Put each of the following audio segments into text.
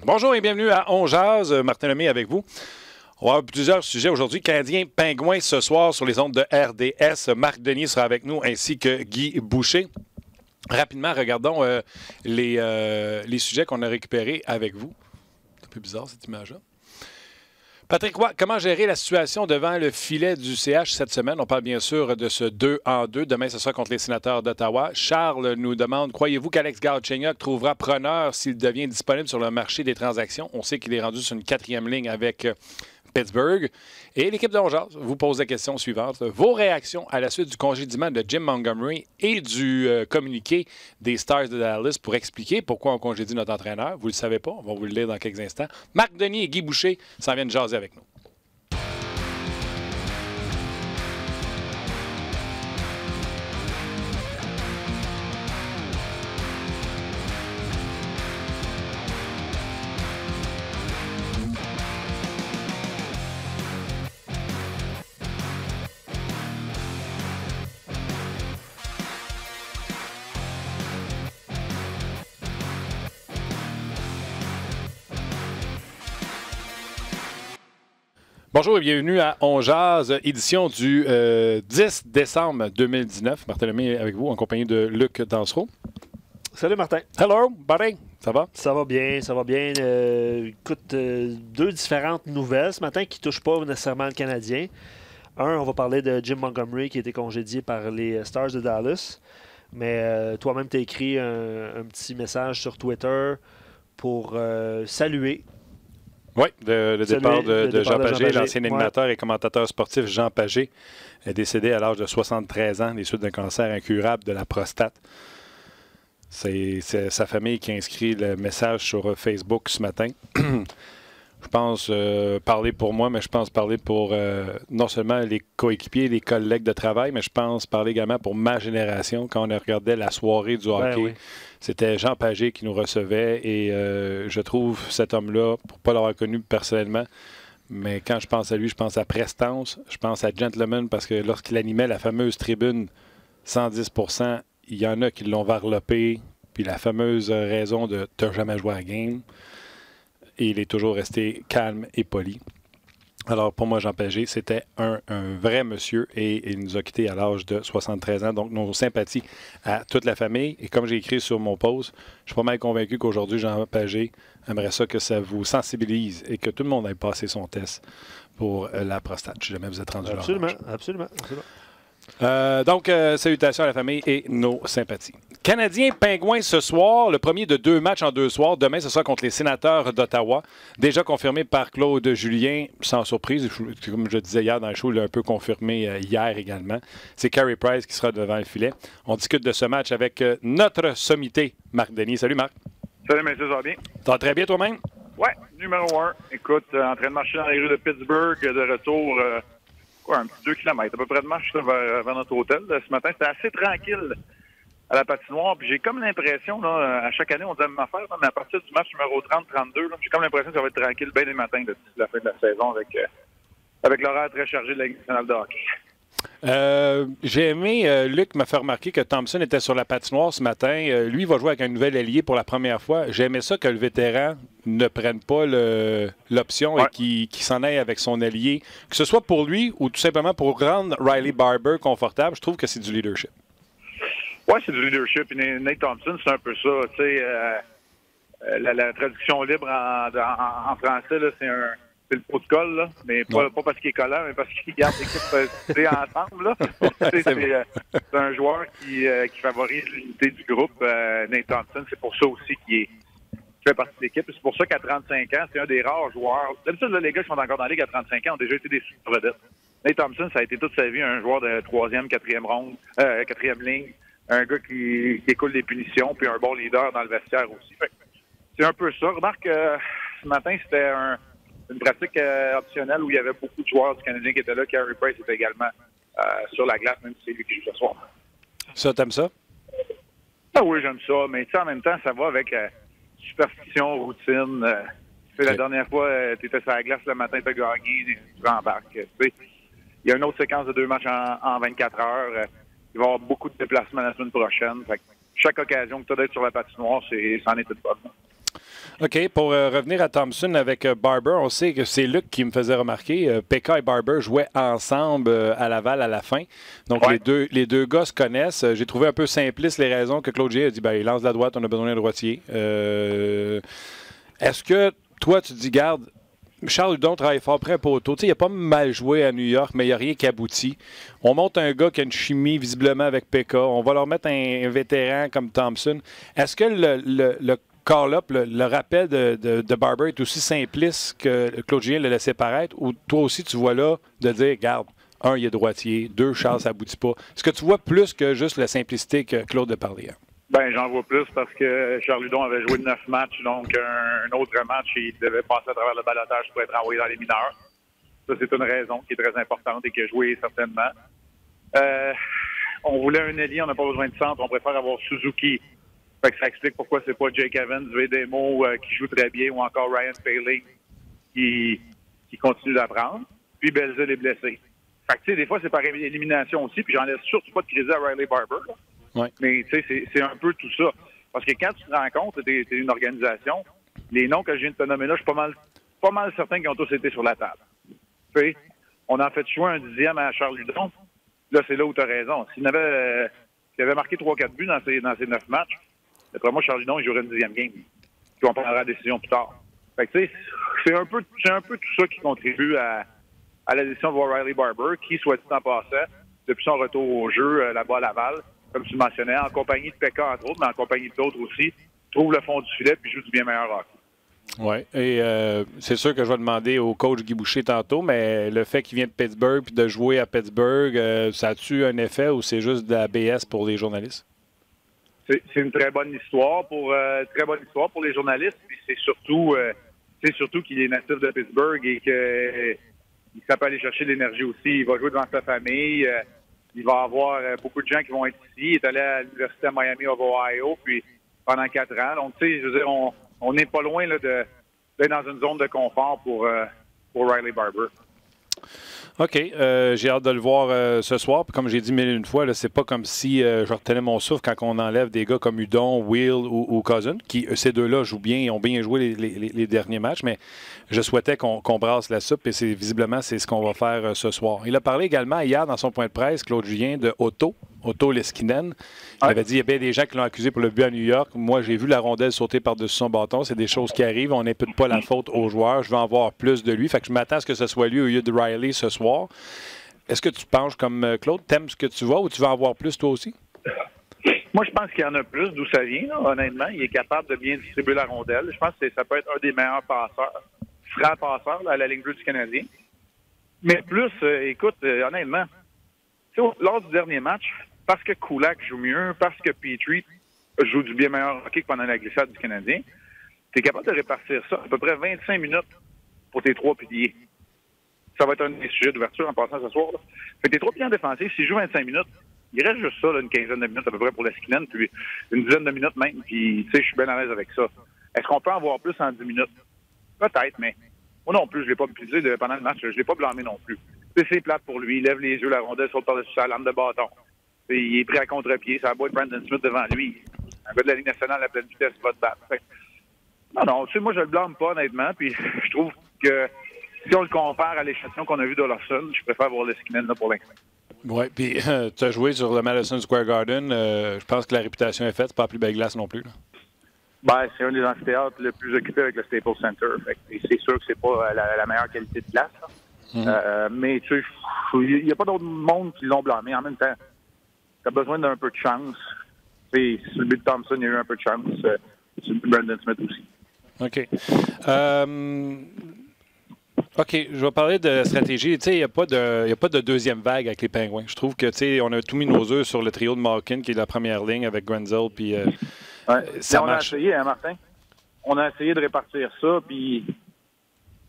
Bonjour et bienvenue à On Jase. Martin Lemay avec vous. On va avoir plusieurs sujets aujourd'hui. Canadiens Pingouins ce soir sur les ondes de RDS. Marc Denis sera avec nous ainsi que Guy Boucher. Rapidement, regardons les sujets qu'on a récupérés avec vous. C'est un peu bizarre cette image-là. Patrick Roy, comment gérer la situation devant le filet du CH cette semaine? On parle bien sûr de ce 2-2. Demain, ce sera contre les Sénateurs d'Ottawa. Charles nous demande, croyez-vous qu'Alex Galchenyuk trouvera preneur s'il devient disponible sur le marché des transactions? On sait qu'il est rendu sur une 4e ligne avec Pittsburgh. Et l'équipe de On Jase vous pose la question suivante. Vos réactions à la suite du congédiement de Jim Montgomery et du communiqué des Stars de Dallas pour expliquer pourquoi on congédie notre entraîneur. Vous ne le savez pas. On va vous le lire dans quelques instants. Marc Denis et Guy Boucher s'en viennent jaser avec nous. Bonjour et bienvenue à On Jase, édition du 10 décembre 2019. Martin Lemay avec vous, en compagnie de Luc Dansereau. Salut Martin. Hello, buddy. Ça va? Ça va bien, ça va bien. Écoute, deux différentes nouvelles ce matin qui ne touchent pas nécessairement le Canadien. On va parler de Jim Montgomery qui a été congédié par les Stars de Dallas. Mais toi-même, tu as écrit un petit message sur Twitter pour saluer. Oui, le départ de Jean Pagé, l'ancien animateur et commentateur sportif Jean Pagé, est décédé à l'âge de 73 ans des suites d'un cancer incurable de la prostate. C'est sa famille qui a inscrit le message sur Facebook ce matin. Je pense parler pour moi, mais je pense parler pour non seulement les coéquipiers, les collègues de travail, mais je pense parler également pour ma génération. Quand on regardait la soirée du hockey, oui. C'était Jean Pagé qui nous recevait et je trouve cet homme-là, pour ne pas l'avoir connu personnellement, mais quand je pense à lui, je pense à prestance, je pense à gentleman parce que lorsqu'il animait la fameuse tribune 110%, il y en a qui l'ont varlopé, puis la fameuse raison de « t'as jamais joué à la game ». Et il est toujours resté calme et poli. Alors, pour moi, Jean Pagé, c'était un vrai monsieur et il nous a quittés à l'âge de 73 ans. Donc, nos sympathies à toute la famille. Et comme j'ai écrit sur mon post, je suis pas mal convaincu qu'aujourd'hui, Jean Pagé aimerait ça que ça vous sensibilise et que tout le monde ait passé son test pour la prostate. Si jamais vous êtes rendu là. Absolument. Donc, salutations à la famille et nos sympathies. Canadiens Pingouins ce soir, le premier de 2 matchs en 2 soirs. Demain, ce sera contre les Sénateurs d'Ottawa. Déjà confirmé par Claude Julien, sans surprise. Comme je disais hier dans le show, il l'a un peu confirmé hier également. C'est Carey Price qui sera devant le filet. On discute de ce match avec notre sommité, Marc Denis. Salut Marc. Salut messieurs, ça va bien? Ça va très bien toi-même? Oui, numéro 1. Écoute, en train de marcher dans les rues de Pittsburgh, de retour... un petit 2 km à peu près de marche vers notre hôtel. Ce matin, c'était assez tranquille à la patinoire. Puis j'ai comme l'impression, là, à chaque année, on dit la même affaire, mais à partir du match numéro 30-32, j'ai comme l'impression que ça va être tranquille bien les matins d'ici la fin de la saison avec l'horaire très chargé de la Ligue nationale de hockey. J'ai aimé, Luc m'a fait remarquer que Thompson était sur la patinoire ce matin. Lui, il va jouer avec un nouvel allié pour la première fois. J'ai aimé ça que le vétéran ne prenne pas l'option et qu'il s'en aille avec son allié, que ce soit pour lui ou tout simplement pour rendre Riley Barber confortable. Je trouve que c'est du leadership. Oui, c'est du leadership. Et Nate Thompson, c'est un peu ça. Tu sais, la traduction libre en français, là, c'est le pot de colle, là, mais pas parce qu'il est collant, mais parce qu'il garde l'équipe ensemble. Là. C'est un joueur qui favorise l'unité du groupe. Nate Thompson, c'est pour ça aussi qu'il fait partie de l'équipe. C'est pour ça qu'à 35 ans, c'est un des rares joueurs. D'habitude, là, les gars qui sont encore dans la Ligue à 35 ans ont déjà été des super-vedettes. Nate Thompson, ça a été toute sa vie un joueur de 3e, 4e ronde, 4e ligne, un gars qui écoule les punitions, puis un bon leader dans le vestiaire aussi. Fait, c'est un peu ça. Remarque, ce matin, c'était une pratique optionnelle où il y avait beaucoup de joueurs du Canadien qui étaient là. Carey Price était également sur la glace, même si c'est lui qui joue ce soir. Ça, t'aimes ça? Ah oui, j'aime ça. Mais en même temps, ça va avec superstition, routine. La dernière fois, tu étais sur la glace le matin, tu as gagné, tu rembarques. Il y a une autre séquence de 2 matchs en 24 heures. Il va y avoir beaucoup de déplacements la semaine prochaine. Fait que chaque occasion que tu as d'être sur la patinoire, c'en est toute bonne. OK. Pour revenir à Thompson avec Barber, on sait que c'est Luc qui me faisait remarquer. Pekka et Barber jouaient ensemble à Laval à la fin. Donc, les deux gars se connaissent. J'ai trouvé un peu simpliste les raisons que Claude Julien a dit il lance de la droite, on a besoin d'un droitier. Est-ce que toi, tu dis, garde, Charles Hudon travaille fort près poteau. Il n'a pas mal joué à New York, mais il n'y a rien qui aboutit. On monte un gars qui a une chimie visiblement avec Pekka. On va leur mettre un vétéran comme Thompson. Est-ce que le call-up, le rappel de Barber est aussi simpliste que Claude Julien l'a laissé paraître? Ou toi aussi, tu vois là de dire, regarde, un, il est droitier. Deux, Charles, ça n'aboutit pas. Est-ce que tu vois plus que juste la simplicité que Claude a parlé? Ben, j'en vois plus parce que Charles Hudon avait joué 9 matchs, donc un autre match, il devait passer à travers le ballottage pour être envoyé dans les mineurs. Ça, c'est une raison qui est très importante et qui a joué certainement. On voulait un ailier, on n'a pas besoin de centre, on préfère avoir Suzuki. Fait que ça explique pourquoi c'est pas Jake Evans, Vedemo qui joue très bien ou encore Ryan Paling qui continue d'apprendre. Puis Belzile est blessé. Fait que tu sais, des fois c'est par élimination aussi, puis j'en laisse surtout pas de crédit à Riley Barber. Là. Ouais. Mais tu sais, c'est un peu tout ça. Parce que quand tu te rends compte que t'es une organisation, les noms que je viens de te nommer là, je suis pas mal certain qu'ils ont tous été sur la table. Tu sais, on a fait choix un 10e à Charles Hudon. Là, c'est là où tu as raison. S'il avait marqué 3-4 buts dans ces 9 matchs, d'après moi, Charles Hudon, il jouerait une 10e game. Puis on prendra la décision plus tard. Fait que tu sais, c'est un peu tout ça qui contribue à la décision de voir Riley Barber, qui, soit dit en passant, depuis son retour au jeu là-bas à Laval, comme tu le mentionnais, en compagnie de Pekka, entre autres, mais en compagnie d'autres aussi, trouve le fond du filet puis joue du bien meilleur hockey. Oui, et c'est sûr que je vais demander au coach Guy Boucher tantôt, mais le fait qu'il vient de Pittsburgh puis de jouer à Pittsburgh, ça a-tu un effet ou c'est juste de la BS pour les journalistes? C'est une très bonne histoire pour les journalistes, puis c'est surtout qu'il est natif de Pittsburgh et qu'il peut aller chercher de l'énergie aussi. Il va jouer devant sa famille. Il va y avoir beaucoup de gens qui vont être ici. Il est allé à l'Université de Miami of Ohio puis pendant 4 ans. Donc, tu sais, je veux dire, on n'est pas loin là, d'être dans une zone de confort pour Riley Barber. OK. J'ai hâte de le voir ce soir. Puis comme j'ai dit 1001 fois, là, c'est pas comme si je retenais mon souffle quand on enlève des gars comme Hudon, Will ou Cousin, qui, ces deux-là, jouent bien et ont bien joué les derniers matchs. Mais je souhaitais qu'on brasse la soupe et visiblement, c'est ce qu'on va faire ce soir. Il a parlé également hier dans son point de presse, Claude Julien, de Otto Leskinen. Il avait dit qu'il y a bien des gens qui l'ont accusé pour le but à New York. Moi, j'ai vu la rondelle sauter par-dessus son bâton. C'est des choses qui arrivent. On n'impute pas la faute aux joueurs. Je veux en voir plus de lui. Fait que je m'attends à ce que ce soit lui au lieu de Riley ce soir. Est-ce que tu penches comme Claude? T'aimes ce que tu vois ou tu veux en voir plus toi aussi? Moi, je pense qu'il y en a plus d'où ça vient, là, honnêtement. Il est capable de bien distribuer la rondelle. Je pense que ça peut être un des meilleurs passeurs, francs passeurs là, à la ligne bleue du Canadien. Mais plus, écoute, honnêtement, lors du dernier match, parce que Kulak joue mieux, parce que Petrie joue du bien meilleur hockey que pendant la glissade du Canadien, tu es capable de répartir ça à peu près 25 minutes pour tes 3 piliers. Ça va être un des sujets d'ouverture en passant ce soir. Là. Fait que tes 3 piliers en défensif, s'ils jouent 25 minutes, il reste juste ça, là, une quinzaine de minutes à peu près pour Leskinen, puis une dizaine de minutes même, puis tu sais, je suis bien à l'aise avec ça. Est-ce qu'on peut en voir plus en 10 minutes? Peut-être, mais moi non plus, je ne l'ai pas utilisé pendant le match, je ne l'ai pas blâmé non plus. C'est plate pour lui, il lève les yeux, la rondelle saute par-dessus sa lame de bâton. Il est pris à contre-pied, ça a beau être Brandon Smith devant lui. Un gars de la Ligue nationale à pleine vitesse va te battre. Non, tu sais, moi je le blâme pas honnêtement, puis je trouve que si on le compare à l'échantillon qu'on a vu d'Olofsson, je préfère voir Leskinen là pour l'instant. Oui, puis tu as joué sur le Madison Square Garden. Je pense que la réputation est faite. C'est pas la plus belle glace non plus. Là. Ben, c'est un des amphithéâtres le plus occupé avec le Staples Center. Fait que c'est sûr que c'est pas la meilleure qualité de glace. Mais tu sais, il n'y a pas d'autre monde qui l'ont blâmé. En même temps, tu as besoin d'un peu de chance. Sur le but de Thompson, il y a eu un peu de chance. Sur le but de Brandon Smith aussi. OK. OK, je vais parler de stratégie. Tu sais, il n'y a pas de deuxième vague avec les Pingouins. Je trouve que, tu sais, on a tout mis nos œufs sur le trio de Malkin, qui est la première ligne avec Grenzel, puis ça marche. On a essayé, hein, Martin? On a essayé de répartir ça, puis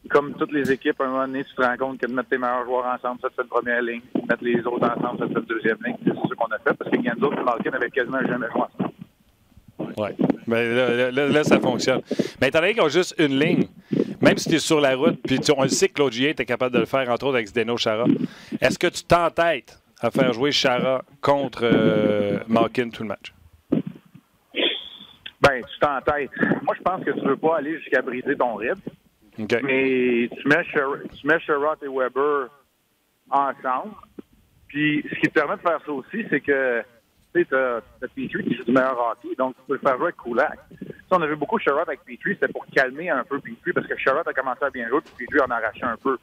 comme toutes les équipes, à un moment donné, tu te rends compte que de mettre tes meilleurs joueurs ensemble, ça te fait une première ligne. Mettre les autres ensemble, ça te fait une deuxième ligne. C'est ce qu'on a fait, parce que Grenzel et Malkin avaient quasiment jamais joué ensemble. Oui, mais là, ça fonctionne. Mais étant donné qu'ils ont juste une ligne, même si tu es sur la route, puis on le sait que Claude Julien était capable de le faire, entre autres avec Zdeno Chara, est-ce que tu t'entêtes à faire jouer Chara contre Malkin tout le match? Ben, tu t'entêtes. Moi, je pense que tu veux pas aller jusqu'à briser ton rythme. Okay. Mais tu mets Sherrod et Weber ensemble. Puis, ce qui te permet de faire ça aussi, c'est que tu sais, t'as Petrie qui joue du meilleur hockey, donc tu peux le faire jouer avec Kulak. On a vu beaucoup Sherrod avec Petrie, c'était pour calmer un peu Petrie, parce que Sherrod a commencé à bien jouer, puis Petrie en a arraché un peu.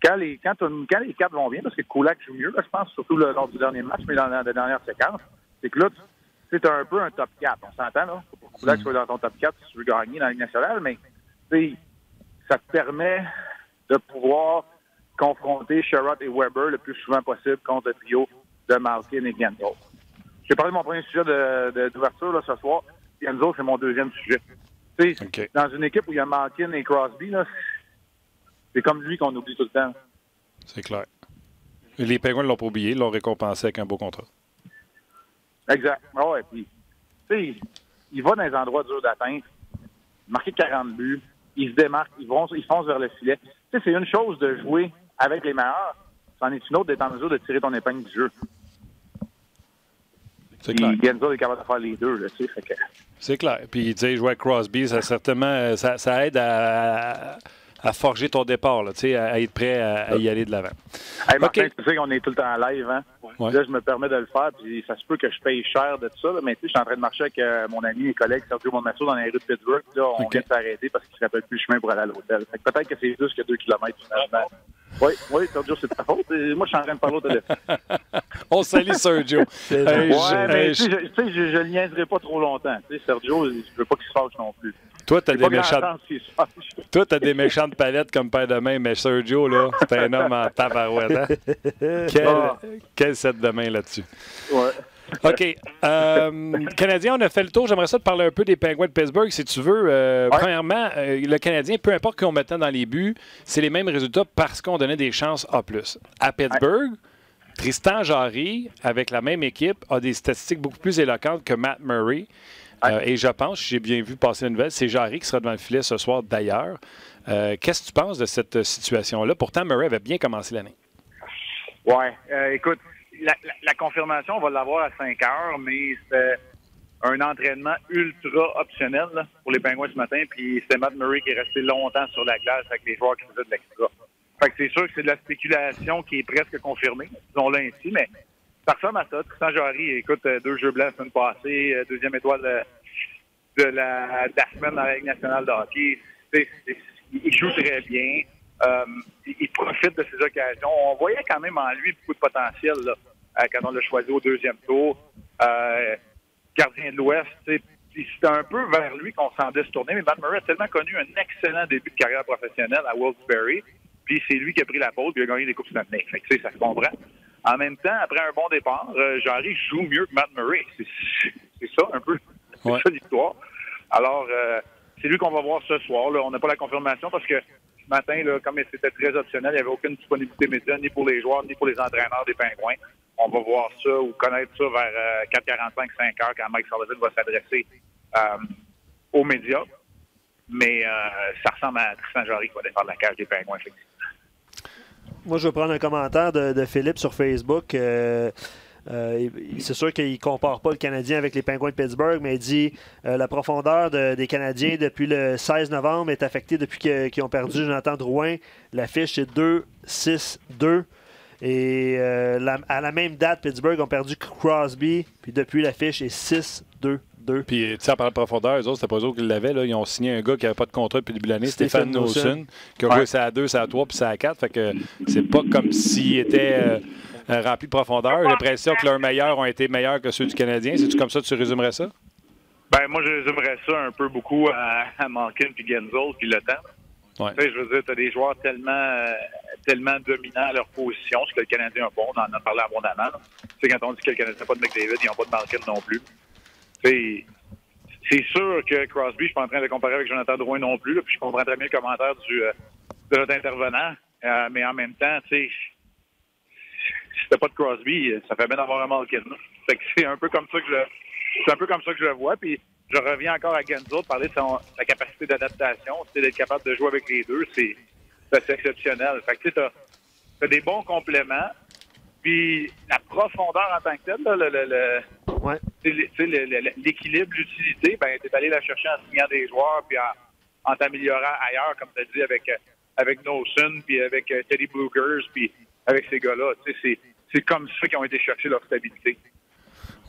Quand les quatre vont bien, parce que Kulak joue mieux, là, je pense, surtout lors du dernier match, mais dans la dernière séquence, c'est que là, tu un peu un top 4. On s'entend, là? Pour que Kulak soit dans ton top 4 si tu veux gagner dans la Ligue nationale, mais ça te permet de pouvoir confronter Sherrod et Weber le plus souvent possible contre le trio de Malkin et Genzo. J'ai parlé de mon premier sujet d'ouverture là, ce soir. Genzo, c'est mon deuxième sujet. Okay. Dans une équipe où il y a Malkin et Crosby, là, c'est comme lui qu'on oublie tout le temps. C'est clair. Les Penguins ne l'ont pas oublié, ils l'ont récompensé avec un beau contrat. Exact. Ah ouais, puis, tu sais, il va dans les endroits durs d'atteinte, marquer 40 buts, il se démarque, il fonce vers le filet. Tu sais, c'est une chose de jouer avec les meilleurs, c'en est une autre d'être en mesure de tirer ton épingle du jeu. C'est clair. Genzo est capable de faire les deux, là, tu sais, fait que... C'est clair. Puis, tu sais, jouer avec Crosby, ça certainement, ça aide à forger ton départ, là, à être prêt à y aller de l'avant. Hey, Martin, tu sais qu'on est tout le temps en live, hein? Ouais. Là, je me permets de le faire, puis ça se peut que je paye cher de tout ça, là, mais tu sais, je suis en train de marcher avec mon ami et collègue Sergio Monmasso dans les rues de Pittsburgh, là, on vient de s'arrêter parce qu'il ne se rappelle plus le chemin pour aller à l'hôtel. Fait que peut-être que c'est plus que 2 kilomètres, finalement. Oui, Sergio, c'est de ta faute. Moi, je suis en train de parler au téléphone. On salue Sergio. Mais tu sais, je le niaiserai pas trop longtemps. Tu sais, Sergio, je ne veux pas qu'il se fâche non plus. Toi, tu as des méchantes palettes comme père de main, mais Sergio, là, c'est un homme en tabarouette. Hein? Quel set de main là-dessus. Ouais. OK. Canadien, on a fait le tour. J'aimerais ça te parler un peu des Penguins de Pittsburgh, si tu veux. Premièrement, le Canadien, peu importe qu'on mettait dans les buts, c'est les mêmes résultats parce qu'on donnait des chances A+. À Pittsburgh, Tristan Jarry, avec la même équipe, a des statistiques beaucoup plus éloquentes que Matt Murray. Et je pense, j'ai bien vu passer une nouvelle, c'est Jarry qui sera devant le filet ce soir d'ailleurs. Qu'est-ce que tu penses de cette situation-là? Pourtant, Murray avait bien commencé l'année. Oui. Écoute, la confirmation, on va l'avoir à 5 heures, mais c'était un entraînement ultra optionnel là, pour les Penguins ce matin. Puis c'était Matt Murray qui est resté longtemps sur la glace avec les joueurs qui faisaient de l'extra. Fait que c'est sûr que c'est de la spéculation qui est presque confirmée, disons-le ainsi, mais ça ressemble à ça. Tristan Jarry, écoute, 2 jeux blancs la semaine passée, 2e étoile de la semaine dans la Ligue nationale de hockey. Il joue très bien. Il profite de ses occasions. On voyait quand même en lui beaucoup de potentiel là, quand on l'a choisi au 2e tour. Gardien de l'Ouest, c'était un peu vers lui qu'on semblait se tourner. Mais Matt Murray a tellement connu un excellent début de carrière professionnelle à Wilkes-Barre. Puis c'est lui qui a pris la pole et a gagné des Coupes Stanley. Fait que ça se comprend. En même temps, après un bon départ, Jarry joue mieux que Matt Murray. C'est ça, un peu. C'est ça l'histoire. Alors, c'est lui qu'on va voir ce soir. Là. On n'a pas la confirmation parce que ce matin, là, comme c'était très optionnel, il n'y avait aucune disponibilité médiane, ni pour les joueurs, ni pour les entraîneurs des Pingouins. On va voir ça ou connaître ça vers 4h45, 5h, quand Mike Sullivan va s'adresser aux médias. Mais ça ressemble à Tristan Jarry qui va défendre la cage des Pingouins, effectivement. Moi, je vais prendre un commentaire de Philippe sur Facebook. C'est sûr qu'il ne compare pas le Canadien avec les Penguins de Pittsburgh, mais il dit la profondeur des Canadiens depuis le 16 novembre est affectée depuis qu'ils ont perdu Jonathan Drouin. La fiche, c'est 2-6-2. Et à la même date, Pittsburgh ont perdu Crosby, puis depuis la fiche est 6-2. Puis, tu sais, en parlant de profondeur, eux autres, c'était pas eux autres qui l'avaient. Là. Ils ont signé un gars qui n'avait pas de contrat depuis le début de l'année, Stéphane Nosen, qui a joué ça à 2, ça à 3, puis ça à 4. Fait que c'est pas comme s'ils étaient remplis de profondeur. J'ai l'impression que leurs meilleurs ont été meilleurs que ceux du Canadien. C'est-tu comme ça que tu résumerais ça? Ben moi, je résumerais ça un peu beaucoup à Malkin puis Genzo puis le temps. Ouais. Tu sais, je veux dire, tu as des joueurs tellement dominants à leur position, ce que le Canadien a bon, on en a parlé abondamment. Tu sais, quand on dit que le Canadien n'a pas de McDavid, ils n'ont pas de Malkin non plus. C'est sûr que Crosby, je suis pas en train de comparer avec Jonathan Drouin non plus, là, puis je comprends très bien le commentaire de notre intervenant, mais en même temps, tu sais, si t'as pas de Crosby, ça fait bien d'avoir un Malkin. Fait que c'est un peu comme ça que je le vois, puis je reviens encore à Genzo de parler de sa capacité d'adaptation, c'est d'être capable de jouer avec les deux, c'est exceptionnel. Fait que tu sais, t'as des bons compléments. Puis la profondeur en tant que tel, là, Ouais. l'équilibre, l'utilité, ben, tu es allé la chercher en signant des joueurs puis en t'améliorant ailleurs, comme tu as dit, avec Nosen, puis avec Teddy Brugers, puis avec ces gars-là. C'est comme ça qu'ils ont été chercher leur stabilité.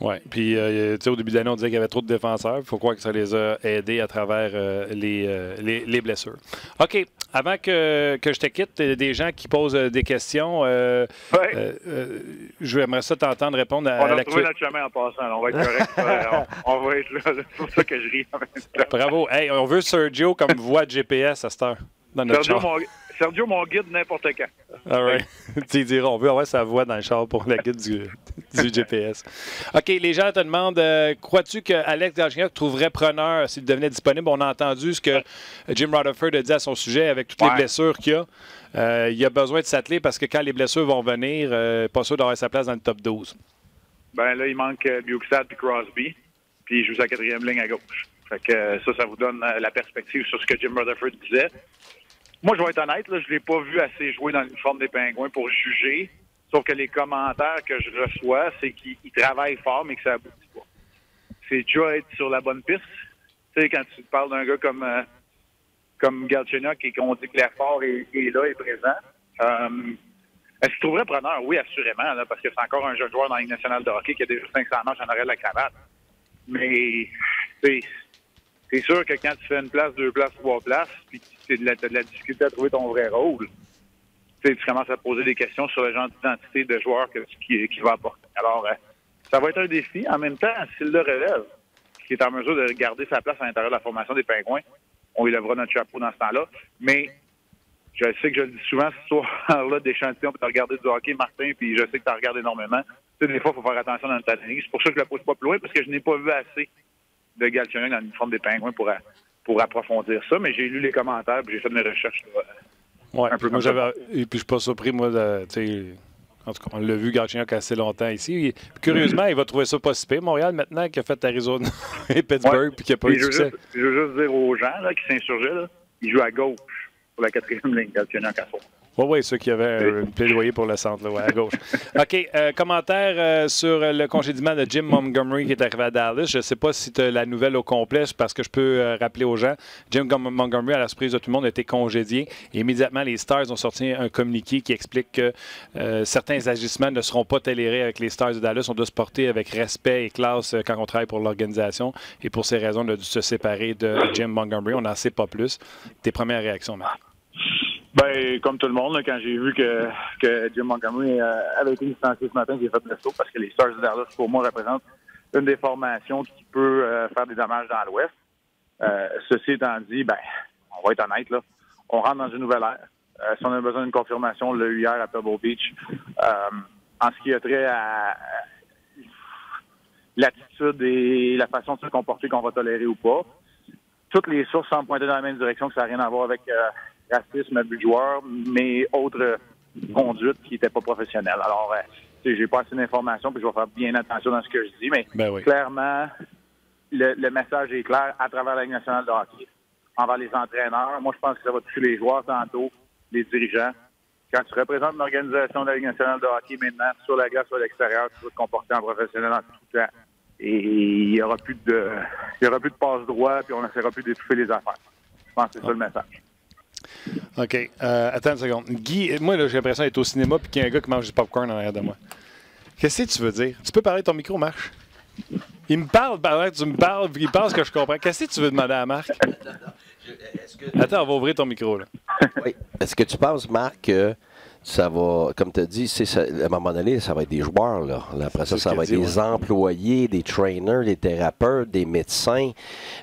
Oui, puis au début de l'année, on disait qu'il y avait trop de défenseurs. Il faut croire que ça les a aidés à travers les blessures. OK, avant que je te quitte, il y a des gens qui posent des questions. J'aimerais ça t'entendre répondre à on a trouvé notre chemin en passant. Là. On va être correct. on va être là. C'est pour ça que je ris en même temps. Bravo. Hey, on veut Sergio comme voix de GPS à cette heure. Dans notre Sergio, mon guide n'importe quand. All right. Tu diras, on veut avoir sa voix dans le char pour la guide du GPS. OK, les gens te demandent, crois-tu que Alex Galchenyuk trouverait preneur s'il devenait disponible? On a entendu ce que Jim Rutherford a dit à son sujet avec toutes les blessures qu'il a. Il a besoin de s'atteler parce que quand les blessures vont venir, pas sûr d'avoir sa place dans le top 12. Ben là, il manque Bukestad et Crosby, puis il joue sa 4e ligne à gauche. Fait que ça vous donne la perspective sur ce que Jim Rutherford disait. Moi, je vais être honnête, là, je ne l'ai pas vu assez jouer dans l'uniforme des Pingouins pour juger. Sauf que les commentaires que je reçois, c'est qu'il travaille fort, mais que ça aboutit pas. C'est déjà être sur la bonne piste. Tu sais, quand tu parles d'un gars comme Galchenyuk et qu'on dit que l'effort est là, est présent. Est-ce qu'il trouverait preneur? Oui, assurément, là, parce que c'est encore un jeune joueur dans la Ligue nationale de hockey qui a déjà 500 matchs en arrière de la cravate. Mais, c'est sûr que quand tu fais une place, 2 places, 3 places, puis tu as de la difficulté à trouver ton vrai rôle, tu commences à te poser des questions sur le genre d'identité de joueur qui va apporter. Alors, ça va être un défi. En même temps, s'il le relève, qui est en mesure de garder sa place à l'intérieur de la formation des Pingouins, on lui lèvera notre chapeau dans ce temps-là. Mais je sais que je le dis souvent, ce soir-là d'échantillon, puis tu as regardé du hockey, Martin, puis je sais que tu en regardes énormément. Tu sais, des fois, il faut faire attention dans notre analyse. C'est pour ça que je ne la pose pas plus loin, parce que je n'ai pas vu assez de Galchenyuk dans l'uniforme des Pingouins pour approfondir ça, mais j'ai lu les commentaires et j'ai fait mes recherches. Oui, et puis je suis pas surpris, moi, en tout cas, on l'a vu Galchenyuk assez longtemps ici. Et, curieusement, il va trouver ça pas si pire. Montréal, maintenant, qui a fait Arizona et Pittsburgh, puis qui n'a pas eu de succès. Je veux juste dire aux gens là, qui s'insurgeaient, il joue à gauche pour la 4e ligne, Galchenyuk à soir. Oui, ceux qui avaient un plaidoyer pour le centre, là, à gauche. OK, commentaire sur le congédiement de Jim Montgomery qui est arrivé à Dallas. Je ne sais pas si tu as la nouvelle au complet, parce que je peux rappeler aux gens. Jim Montgomery, à la surprise de tout le monde, a été congédié. Et immédiatement, les Stars ont sorti un communiqué qui explique que certains agissements ne seront pas tolérés avec les Stars de Dallas. On doit se porter avec respect et classe quand on travaille pour l'organisation. Et pour ces raisons, on a dû se séparer de Jim Montgomery. On n'en sait pas plus. Tes premières réactions, Marc? Ben, comme tout le monde, là, quand j'ai vu que Jim Montgomery avait été licencié ce matin, j'ai fait le saut parce que les Stars de Dallas, pour moi, représentent une des formations qui peut faire des dommages dans l'Ouest. Ceci étant dit, ben, on va être honnête, là, on rentre dans une nouvelle ère. Si on a besoin d'une confirmation, on l'a eu hier à Pebble Beach. En ce qui a trait à l'attitude et la façon de se comporter qu'on va tolérer ou pas, toutes les sources semblent pointer dans la même direction, que ça n'a rien à voir avec racisme, abus de joueurs, mais autres conduites qui n'étaient pas professionnelles. Alors, j'ai pas assez d'informations, puis je vais faire bien attention dans ce que je dis, mais clairement, le message est clair à travers la Ligue nationale de hockey. Envers les entraîneurs, moi, je pense que ça va toucher les joueurs tantôt, les dirigeants. Quand tu représentes une organisation de la Ligue nationale de hockey maintenant, sur la glace ou à l'extérieur, tu vas te comporter en professionnel en tout temps. Et il n'y aura plus de passe droit, puis on n'essaiera plus d'étouffer les affaires. Je pense que c'est ça le message. OK. Attends une seconde. Guy, moi, là, j'ai l'impression d'être au cinéma et qu'il y a un gars qui mange du popcorn en arrière de moi. Qu'est-ce que tu veux dire? Tu peux parler de ton micro, Marc? Il me parle, tu me parles, puis il pense que je comprends. Qu'est-ce que tu veux demander à Marc? Attends, on va ouvrir ton micro, là. Oui. Est-ce que tu penses, Marc, que ça va, comme tu as dit, à un moment donné, ça va être des joueurs, là. Après ça va être des employés, des trainers, des thérapeutes, des médecins,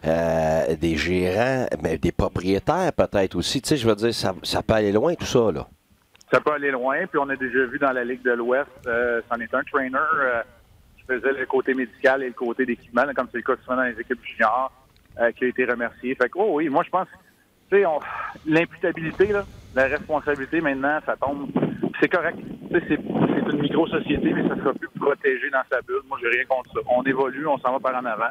des gérants, mais des propriétaires peut-être aussi. Tu sais, je veux dire, ça peut aller loin, tout ça, là. Ça peut aller loin, puis on a déjà vu dans la Ligue de l'Ouest, c'en est un trainer qui faisait le côté médical et le côté d'équipement, là, comme c'est le cas souvent dans les équipes juniors, qui a été remercié. Fait que, oui, moi, je pense, tu sais, l'imputabilité, là, la responsabilité, maintenant, ça tombe. C'est correct. C'est une micro-société, mais ça sera plus protégé dans sa bulle. Moi, j'ai rien contre ça. On évolue, on s'en va par en avant.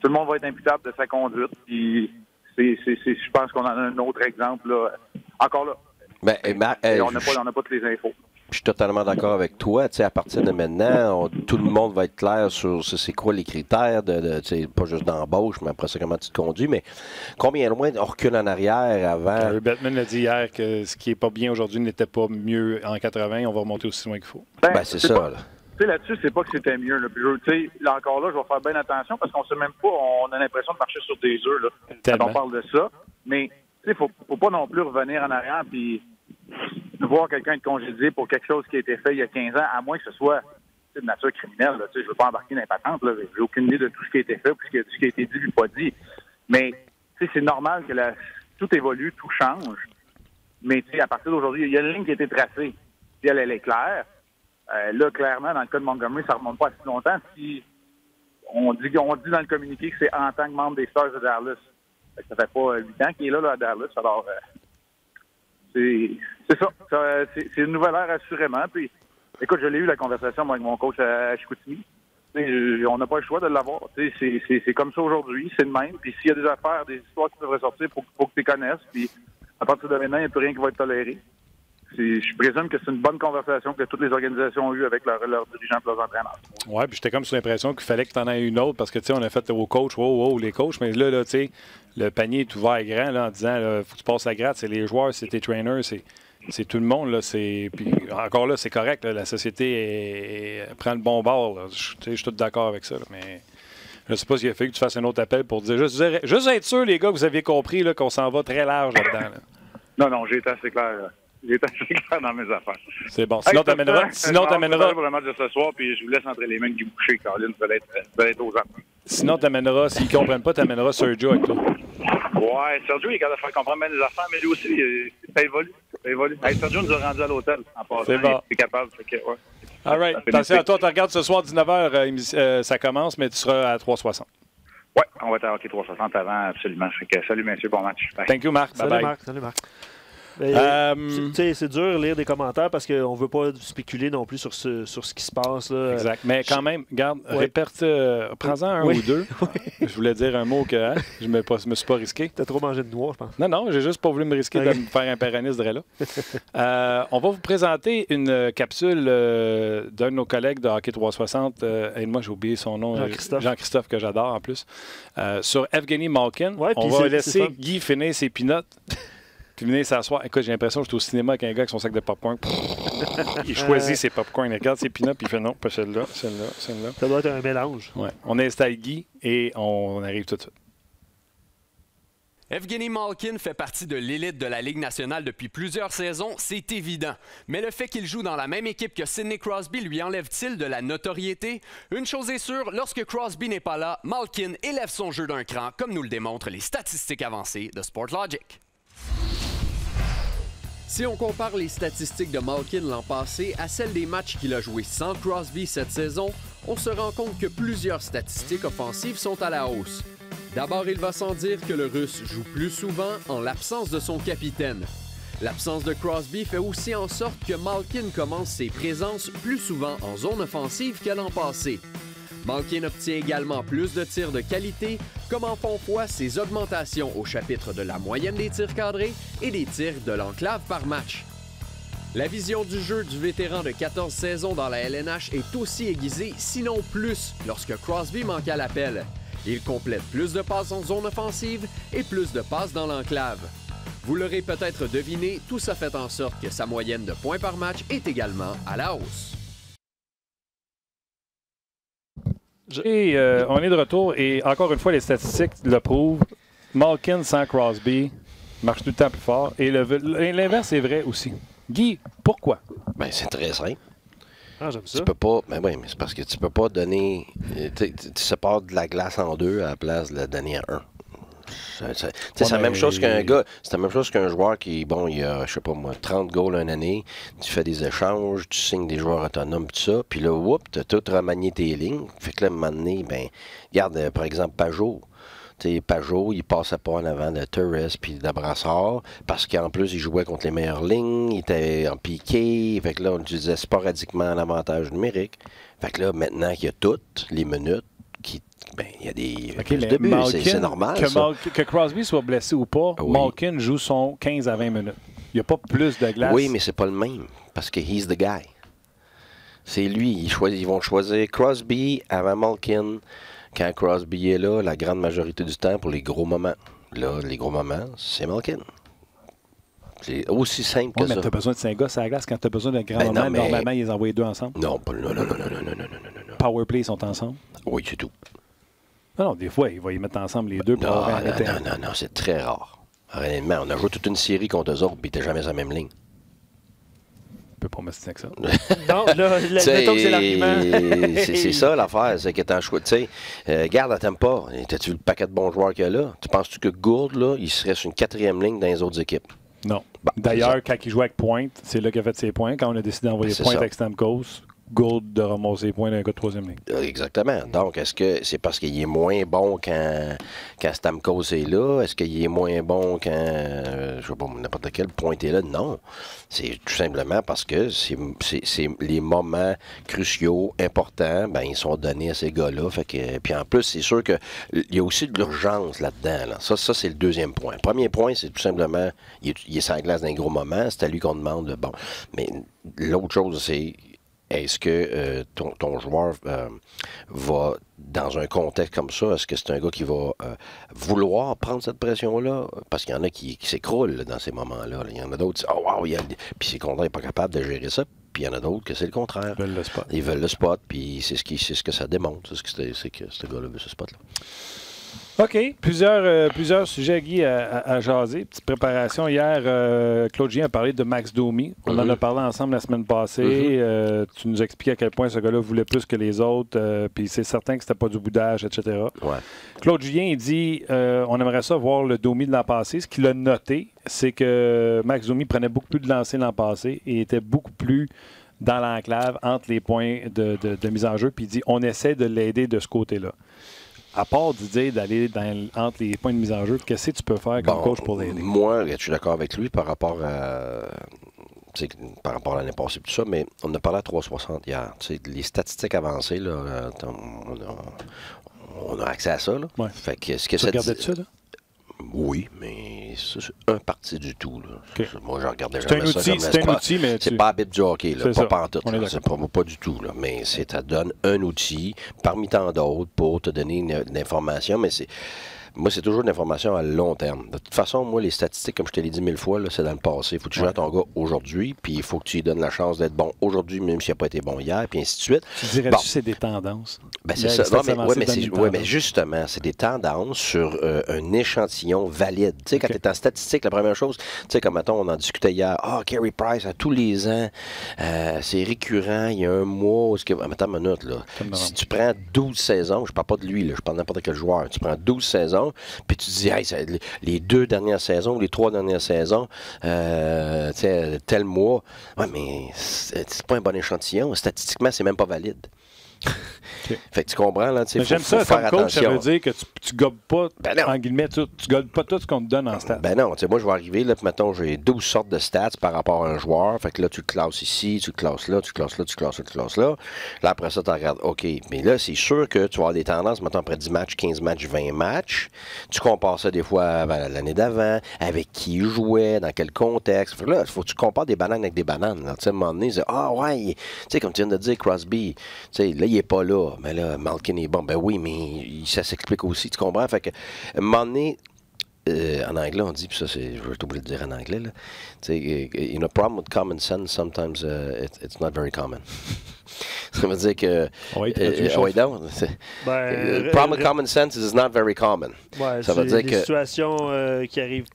Tout le monde va être imputable de sa conduite. Puis je pense qu'on en a un autre exemple, là. Encore là. Mais, on n'a pas toutes les infos. je suis totalement d'accord avec toi. À partir de maintenant, tout le monde va être clair sur c'est quoi les critères, pas juste d'embauche, mais après ça, comment tu te conduis. Mais combien loin on recule en arrière avant? Gary Bettman a dit hier que ce qui n'est pas bien aujourd'hui n'était pas mieux en 80. On va remonter aussi loin qu'il faut. Ben, c'est ça. Là. Là-dessus, c'est pas que c'était mieux. Là, encore là, je vais faire bien attention parce qu'on sait même pas, on a l'impression de marcher sur des œufs là, quand on parle de ça. Mais il ne faut pas non plus revenir en arrière puis voir quelqu'un être congédié pour quelque chose qui a été fait il y a 15 ans, à moins que ce soit de nature criminelle. Là, je ne veux pas embarquer dans les patentes. J'ai aucune idée de tout ce qui a été fait, tout ce qui a été dit ou pas dit. Mais c'est normal que tout évolue, tout change. Mais à partir d'aujourd'hui, il y a une ligne qui a été tracée. Puis elle est claire. Là, clairement, dans le cas de Montgomery, ça ne remonte pas assez longtemps. Si on dit dans le communiqué que c'est en tant que membre des Stars de Dallas. Ça fait pas 8 ans qu'il est là à Dallas. Alors, c'est ça. C'est une nouvelle ère, assurément. Puis, écoute, je l'ai eu la conversation avec mon coach à Chicoutimi. On n'a pas le choix de l'avoir. C'est comme ça aujourd'hui. C'est le même. Puis, s'il y a des affaires, des histoires qui peuvent ressortir, il faut que tu les connaisses. Puis, à partir de maintenant, il n'y a plus rien qui va être toléré. Je présume que c'est une bonne conversation que toutes les organisations ont eue avec leurs dirigeants et leurs entraîneurs. Oui, puis j'étais comme sous l'impression qu'il fallait que tu en aies une autre parce que, tu sais, on a fait au coach, les coachs, mais là tu sais, le panier est ouvert grand là, en disant, il faut que tu passes la gratte, c'est les joueurs, c'est tes trainers, c'est tout le monde. Là, puis encore là, c'est correct, là, la société prend le bon bord. Je suis tout d'accord avec ça, là, mais je ne sais pas s'il a fallu que tu fasses un autre appel pour dire, juste être sûr, les gars, que vous aviez compris là, qu'on s'en va très large là-dedans. Là. Non, j'ai été assez clair. J'ai été assez clair dans mes affaires. C'est bon. Sinon, t'amèneras. Pour le match de ce soir, puis je vous laisse entre les mains du boucher, Colin. Ça va être aux enfants. Sinon, t'amèneras, s'ils ne comprennent pas, t'amèneras Sergio avec toi. Ouais, Sergio, il est capable de faire comprendre bien les affaires, mais lui aussi, ça évolue. Hey, Sergio nous a rendu à l'hôtel en passant. C'est bon. Il est capable. Ouais. All right. Attention à toi, tu regardes ce soir, 19h, ça commence, mais tu seras à 3,60. Oui, on va être à hockey 360 avant, absolument. Salut, messieurs, bon match. Bye. Thank you, Marc. Bye-bye. Salut, Marc. C'est dur de lire des commentaires parce qu'on ne veue pas spéculer non plus sur ce qui se passe. Là. Exact. Mais quand même, regarde, prends-en un ou deux. Je voulais dire un mot que je ne me suis pas risqué. Tu as trop mangé de noix, je pense. Non, j'ai juste pas voulu me risquer de me faire un péraniste là. On va vous présenter une capsule d'un de nos collègues de Hockey 360. Et moi, j'ai oublié son nom. Jean-Christophe, que j'adore en plus. Sur Evgeny Malkin. Ouais, on va laisser Guy finir ses pinottes. Puis venez s'asseoir. Écoute, j'ai l'impression que je suis au cinéma avec un gars avec son sac de popcorn. Il choisit ses popcorn. Il regarde ses peanuts, puis il fait non, pas celle-là, celle-là, celle-là. Ça doit être un mélange. Ouais. On installe Guy et on arrive tout de suite. Evgeny Malkin fait partie de l'élite de la Ligue nationale depuis plusieurs saisons, c'est évident. Mais le fait qu'il joue dans la même équipe que Sidney Crosby lui enlève-t-il de la notoriété? Une chose est sûre, lorsque Crosby n'est pas là, Malkin élève son jeu d'un cran, comme nous le démontrent les statistiques avancées de Sportlogiq. Si on compare les statistiques de Malkin l'an passé à celles des matchs qu'il a joués sans Crosby cette saison, on se rend compte que plusieurs statistiques offensives sont à la hausse. D'abord, il va sans dire que le Russe joue plus souvent en l'absence de son capitaine. L'absence de Crosby fait aussi en sorte que Malkin commence ses présences plus souvent en zone offensive que l'an passé. Malkin obtient également plus de tirs de qualité, comme en font foi ses augmentations au chapitre de la moyenne des tirs cadrés et des tirs de l'enclave par match. La vision du jeu du vétéran de 14 saisons dans la LNH est aussi aiguisée, sinon plus, lorsque Crosby manque à l'appel. Il complète plus de passes en zone offensive et plus de passes dans l'enclave. Vous l'aurez peut-être deviné, tout ça fait en sorte que sa moyenne de points par match est également à la hausse. Et on est de retour et encore une fois, les statistiques le prouvent. Malkin sans Crosby marche tout le temps plus fort. Et l'inverse est vrai aussi. Guy, pourquoi? Bien, c'est très simple. Ah, j'aime ça. Tu peux pas. Ben oui, mais c'est parce que tu peux pas donner. Tu sépares de la glace en deux à la place de la donner en un. C'est la même chose qu'un gars. C'est la même chose qu'un joueur qui, bon, il a, je sais pas moi, 30 goals une année. Tu fais des échanges, tu signes des joueurs autonomes, tout ça. Puis là, whoop, tu as tout remanié tes lignes. Fait que là, à un moment donné, ben, regarde, par exemple, Pajot. Pajot, il passait pas en avant de Torres puis d'Abrassard parce qu'en plus, il jouait contre les meilleures lignes, il était en piqué. Fait que là, on disait sporadiquement un avantage numérique. Fait que là, maintenant qu'il y a toutes les minutes, il y a des débuts, c'est normal. Que Crosby soit blessé ou pas, Malkin joue son 15 à 20 minutes. Il n'y a pas plus de glace. Oui, mais c'est pas le même. Parce que he's the guy. C'est lui. Ils vont choisir Crosby avant Malkin. Quand Crosby est là, la grande majorité du temps, pour les gros moments. Là, les gros moments, c'est Malkin. C'est aussi simple que ça. Mais tu as besoin de 5 gars à la glace. Quand tu as besoin d'un grand moment, normalement, ils les envoient 2 ensemble. Non. Powerplay, ils sont ensemble. Oui, c'est tout. Non, des fois, ils vont y mettre ensemble les deux pour avoir un été. Non, c'est très rare. Réellement, on a joué toute une série contre eux autres, puis ils n'étaient jamais sur la même ligne. On peut pas m'estimer que ça. Non, là, mettons que c'est l'argument. C'est ça l'affaire, c'est que t'en choix. Tu sais, garde, t'aimes pas. T'as-tu vu le paquet de bons joueurs qu'il y a là? Tu penses-tu que Gould, là, il serait sur une 4e ligne dans les autres équipes? Non. D'ailleurs, quand il jouait avec Pointe, c'est là qu'il a fait ses points. Quand on a décidé d'envoyer Pointe avec Stamkos, Gould de ramasser les points d'un gars de 3e ligne. Exactement. Donc, est-ce que c'est parce qu'il est moins bon quand Stamkos est là? Est-ce qu'il est moins bon quand, je sais pas, n'importe quel Pointe est là? Non. C'est tout simplement parce que c'est les moments cruciaux, importants, ben ils sont donnés à ces gars-là. Fait que, puis en plus, c'est sûr qu'il y a aussi de l'urgence là-dedans. Là. Ça c'est le deuxième point. Le premier point, c'est tout simplement, il est sur la glace d'un gros moment. C'est à lui qu'on demande, bon. Mais l'autre chose, c'est est-ce que ton joueur va, dans un contexte comme ça, est-ce que c'est un gars qui va vouloir prendre cette pression-là? Parce qu'il y en a qui s'écroulent dans ces moments-là. Il y en a d'autres qui disent « Oh, wow! » Puis ses contrats n'est pas capable de gérer ça. Puis il y en a d'autres que c'est le contraire. Ils veulent le spot. Ils veulent le spot, puis c'est ce que ça démontre. C'est que ce gars-là veut ce spot-là. OK. Plusieurs sujets, Guy, à jaser. Petite préparation. Hier, Claude Julien a parlé de Max Domi. On en a parlé ensemble la semaine passée. Tu nous expliquais à quel point ce gars-là voulait plus que les autres. Puis c'est certain que c'était pas du boudage, etc. Ouais. Claude Julien, il dit on aimerait ça voir le Domi de l'an passé. Ce qu'il a noté, c'est que Max Domi prenait beaucoup plus de lancers l'an passé et était beaucoup plus dans l'enclave entre les points de mise en jeu. Puis il dit on essaie de l'aider de ce côté-là. À part d'idée d'aller entre les points de mise en jeu, qu'est-ce que tu peux faire comme coach pour l'aider? Moi, je suis d'accord avec lui par rapport à l'année passée, tout ça, mais on a parlé à 3,60 hier. Les statistiques avancées, là, on a accès à ça. Là. Ouais. Fait que, tu regardais ça, là? Oui, mais c'est un parti du tout. Là. Okay. Moi, je regardais jamais ça. C'est un outil, mais c'est pas habit du hockey, là, pas pantoute. C'est pas du tout. Là. Mais ça donne un outil parmi tant d'autres pour te donner une information. Mais moi, c'est toujours une information à long terme. De toute façon, moi, les statistiques, comme je te l'ai dit 1000 fois, là, c'est dans le passé. Il faut que tu joues à ton gars aujourd'hui, puis il faut que tu lui donnes la chance d'être bon aujourd'hui, même s'il n'a pas été bon hier, puis ainsi de suite. Tu dirais que c'est des tendances? Ben, c'est ça. Mais justement, c'est des tendances sur un échantillon valide. Tu sais, quand tu es en statistique, la première chose, tu sais, comme mettons, on en discutait hier, Carey Price, à tous les ans, c'est récurrent, il y a un mois, attends une minute, là. Si tu prends 12 saisons, je parle pas de lui, là, je parle de n'importe quel joueur, tu prends 12 saisons, puis tu te dis, hey, les 2 dernières saisons ou les 3 dernières saisons, tel mois, ouais, mais c'est pas un bon échantillon. Statistiquement, c'est même pas valide. Okay. Fait que tu comprends, là, tu sais, j'aime ça comme coach, ça veut dire que tu gobes pas, en guillemets, tu gobes pas tout ce qu'on te donne en stats. Ben non, tu sais, moi, je vais arriver, là, puis mettons, j'ai 12 sortes de stats par rapport à un joueur, fait que là, tu le classes ici, tu le classes là, tu le classes là, tu le classes là, tu le classes là. Là, après ça, tu regardes, OK, mais là, c'est sûr que tu vas avoir des tendances, mettons, après 10 matchs, 15 matchs, 20 matchs. Tu compares ça des fois à l'année d'avant, avec qui il jouait, dans quel contexte. Fait que là, il faut que tu compares des bananes avec des bananes. Tu sais, à un moment donné, c'est, ouais, tu sais, comme tu viens de dire, Crosby, tu sais, là, il est pas là. Mais là, Malkin est bon. Ben oui, mais ça s'explique aussi, tu comprends? Fait que, à un moment donné, en anglais, on dit, puis ça, je vais t'oublier de dire en anglais, là, tu sais, in a problem with common sense, sometimes it's not very common. Ça veut dire que... problem with common sense is not very common. Ouais, ça veut dire des situations qui arrivent...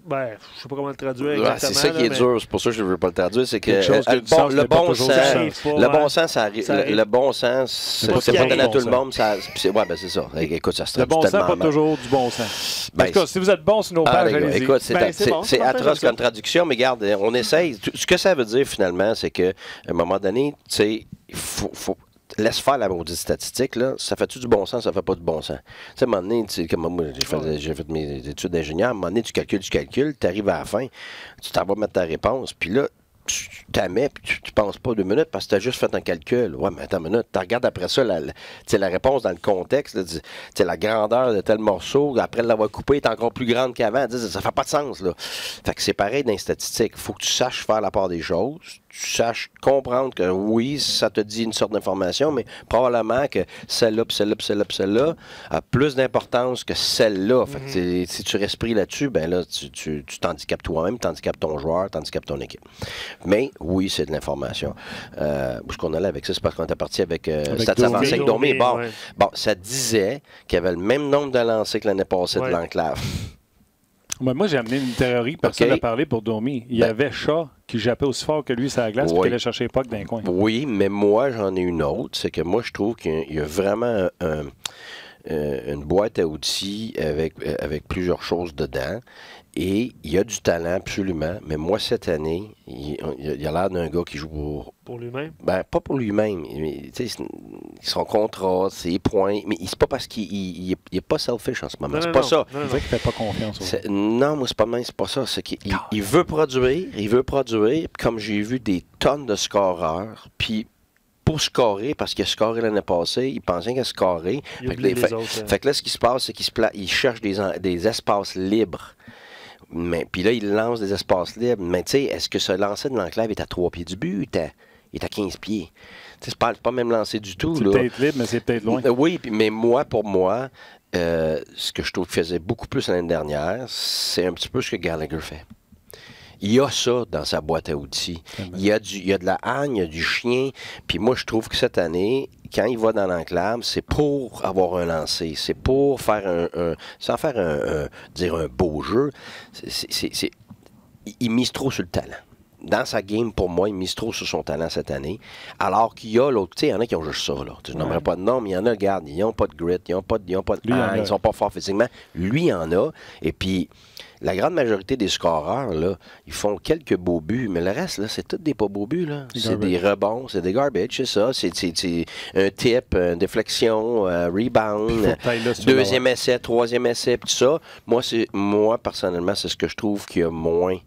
Ben, je sais pas comment le traduire exactement. C'est ça qui est dur, c'est pour ça que je ne veux pas le traduire, c'est que le bon sens, c'est pas donné à tout le monde. C'est ça. Écoute, ça se traduit tellement mal. Le bon sens, pas toujours du bon sens. En tout cas, si vous êtes bon sur nos pages, allez-y. Écoute, c'est atroce comme traduction, mais regarde, on essaye. Ce que ça veut dire, finalement, c'est qu'à un moment donné, tu sais, il faut laisse faire la maudite statistique, là. Ça fait-tu du bon sens, ça fait pas du bon sens? Tu sais, à un moment donné, comme moi, j'ai fait mes études d'ingénieur, à un moment donné, tu calcules, tu arrives à la fin, tu t'en vas mettre ta réponse, puis là, tu t'amets, puis tu penses pas 2 minutes parce que tu as juste fait un calcul. Ouais, mais attends une minute, tu regardes après ça la réponse dans le contexte, là, la grandeur de tel morceau, après l'avoir coupé, est encore plus grande qu'avant. Ça fait pas de sens, là. Fait que c'est pareil dans les statistiques. Il faut que tu saches faire la part des choses. saches comprendre que oui, ça te dit une sorte d'information, mais probablement que celle-là, puis celle-là, puis celle-là, puis celle-là a plus d'importance que celle-là. Fait que si tu restes pris là-dessus, ben là, tu t'handicapes toi-même, tu handicapes ton joueur, tu handicapes ton équipe. Mais oui, c'est de l'information. Où est-ce qu'on allait avec ça? C'est parce qu'on était parti avec Stats avancés avec Domi. Bon, ça disait qu'il y avait le même nombre de lancers que l'année passée de l'enclave. Moi, j'ai amené une théorie, personne n'a parlé pour Domi. Il y avait Shaw qui jappait aussi fort que lui sur la glace, puis qui allait chercher Puck d'un coin. Oui, mais moi, j'en ai une autre. C'est que moi, je trouve qu'il y a vraiment une boîte à outils avec plusieurs choses dedans. Et il y a du talent, absolument. Mais moi, cette année, il a l'air d'un gars qui joue pour lui-même? Ben, pas pour lui-même. Son contrat, ses points. Mais c'est pas parce qu'il n'est pas selfish en ce moment. C'est pas ça. C'est vrai qu'il ne fait pas confiance. Non, moi, c'est pas ça. C'est qu'il veut produire. Il veut produire. Comme j'ai vu des tonnes de scoreurs, puis pour scorer, parce qu'il a scoré l'année passée, il pensait qu'il a scoré. Fait que là, ce qui se passe, c'est qu'il cherche des espaces libres. Puis là, il lance des espaces libres. Mais tu sais, est-ce que ce lancer de l'enclave est à 3 pieds du but? Il est à 15 pieds. C'est pas même lancé du tout. C'est peut-être libre, mais c'est peut-être loin. Oui, mais pour moi, ce que je trouve qu'il faisait beaucoup plus l'année dernière, c'est un petit peu ce que Gallagher fait. Il y a ça dans sa boîte à outils. Il y a de la haine, il y a du chien. Puis moi, je trouve que cette année, quand il va dans l'enclave, c'est pour avoir un lancer. C'est pour faire sans faire un beau jeu. Il mise trop sur le talent. Dans sa game, pour moi, il mise trop sur son talent cette année. Alors qu'il y a l'autre, tu sais, il y en a qui ont juste ça, là. Je n'aimerais pas de nom, mais il y en a, regarde, ils n'ont pas de grit, ils n'ont pas de haine, ils sont pas forts physiquement. Lui, il en a. Et puis, la grande majorité des scoreurs, là, ils font quelques beaux buts, mais le reste, là, c'est tous des pas beaux buts, là. C'est des rebonds, c'est des garbage, c'est ça. C'est un tip, une déflexion, rebound, deuxième essai, troisième essai, tout ça. Moi, personnellement, c'est ce que je trouve qu'il y a moins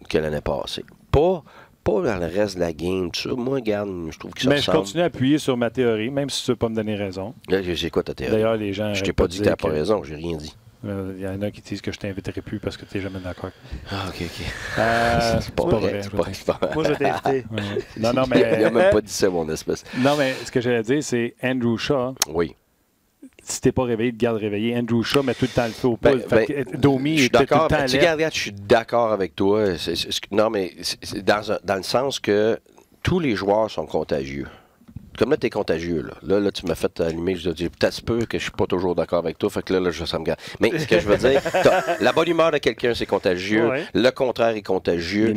que l'année passée. Pas dans le reste de la game, tout ça. Moi, regarde, je trouve que ça ressemble. Mais je continue à appuyer sur ma théorie, même si tu ne veux pas me donner raison. Là, j'ai quoi ta théorie? D'ailleurs, les gens... Je t'ai pas dit que tu n'as pas raison, j'ai rien dit. Il y en a qui disent que je t'inviterai plus parce que tu n'es jamais d'accord. Ah, OK. C'est pas vrai. Moi, je t'ai invité. Non, mais... Il n'a même pas dit ça, mon espèce. Non, mais ce que j'allais dire, c'est Andrew Shaw. Oui. Si t'es pas réveillé, te garde réveillé. Andrew Shaw met tout le temps le feu au poil. Domi, je suis d'accord. Tu regardes, je suis d'accord avec toi. Non, mais c'est dans le sens que tous les joueurs sont contagieux. Comme là, tu es contagieux. Là, tu m'as fait allumer. Je te dis, peut-être peu que je suis pas toujours d'accord avec toi. Fait que là ça me garde. Mais ce que je veux dire, la bonne humeur de quelqu'un, c'est contagieux. Ouais. Le contraire est contagieux.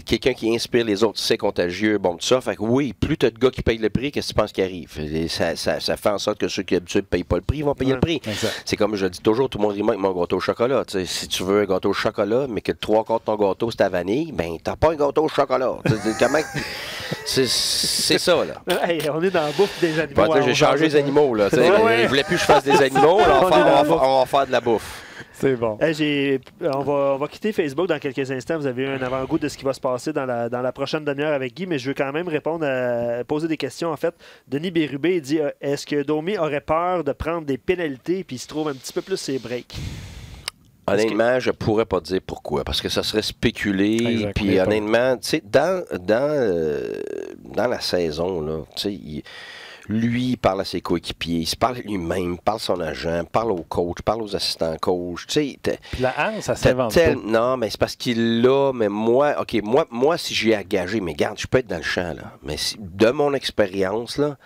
Quelqu'un qui inspire les autres, c'est contagieux. Bon, tout ça. Fait que oui, plus tu as de gars qui payent le prix, qu'est-ce que tu penses qui arrive? Ça fait en sorte que ceux qui d'habitude ne payent pas le prix vont payer le prix. C'est comme je dis toujours, tout le monde rit avec mon gâteau au chocolat. T'sais, si tu veux un gâteau au chocolat, mais que 3/4 de ton gâteau, c'est à vanille, ben t'as pas un gâteau au chocolat. Comment... C'est ça, là. Hey, on est dans la bouffe des animaux. Bon, j'ai changé les animaux, là. Je voulais plus que je fasse des animaux. Là, on va faire de la bouffe. C'est bon. Hey, on va quitter Facebook dans quelques instants. Vous avez eu un avant-goût de ce qui va se passer dans la prochaine demi-heure avec Guy, mais je veux quand même poser des questions, en fait. Denis Bérubé dit, est-ce que Domi aurait peur de prendre des pénalités puis il se trouve un petit peu plus ses breaks? Honnêtement, je pourrais pas dire pourquoi, parce que ça serait spéculé. Puis honnêtement, tu sais, dans la saison, là, tu sais, lui, il parle à ses coéquipiers, il se parle lui-même, parle à son agent, parle au coach, parle aux assistants coach. Tu sais, la haine, ça s'invente pas. Non, mais c'est parce qu'il l'a, mais moi, si j'ai engagé, mais regarde, je peux être dans le champ, là. Mais de mon expérience, là,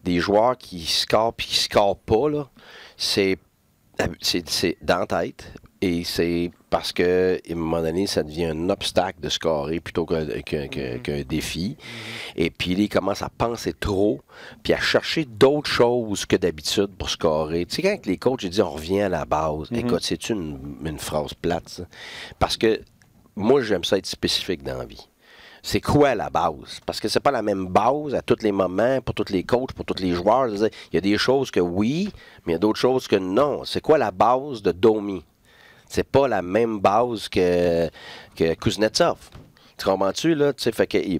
des joueurs qui scorent puis qui scorent pas, là, c'est dans la tête. Et c'est parce que, à un moment donné, ça devient un obstacle de scorer plutôt qu'un défi. Et puis, il commence à penser trop, puis à chercher d'autres choses que d'habitude pour scorer. Tu sais, quand les coachs disent on revient à la base, écoute, c'est une phrase plate, ça? Parce que moi, j'aime ça être spécifique dans la vie. C'est quoi la base? Parce que c'est pas la même base à tous les moments, pour tous les coachs, pour tous les joueurs. Il y a des choses que oui, mais il y a d'autres choses que non. C'est quoi la base de Domi? C'est pas la même base que Kuznetsov. Tu comprends-tu, là?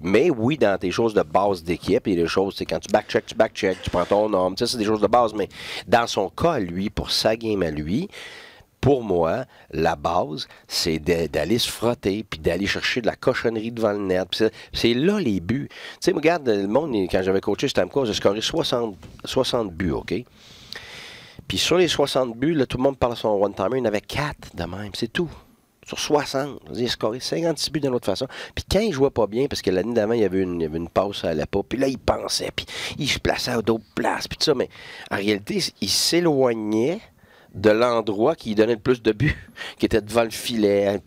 Mais oui, dans tes choses de base d'équipe, il y a des choses, quand tu backcheck, tu prends ton nombre, c'est des choses de base, mais dans son cas, lui, pour sa game à lui, pour moi, la base, c'est d'aller se frotter, puis d'aller chercher de la cochonnerie devant le net. C'est là les buts. Tu sais, regarde, le monde, quand j'avais coaché Stamkos, j'ai scoré 60 buts, OK? Puis sur les 60 buts, là, tout le monde parle de son one-timer, il y en avait 4 de même, c'est tout. Sur 60, il a scoré 56 buts d'une autre façon. Puis quand il jouait pas bien, parce que l'année d'avant, il y avait une passe à la pas, puis là, il pensait, puis il se plaçait à d'autres places, puis tout ça. Mais en réalité, il s'éloignait de l'endroit qui lui donnait le plus de buts, qui était devant le filet.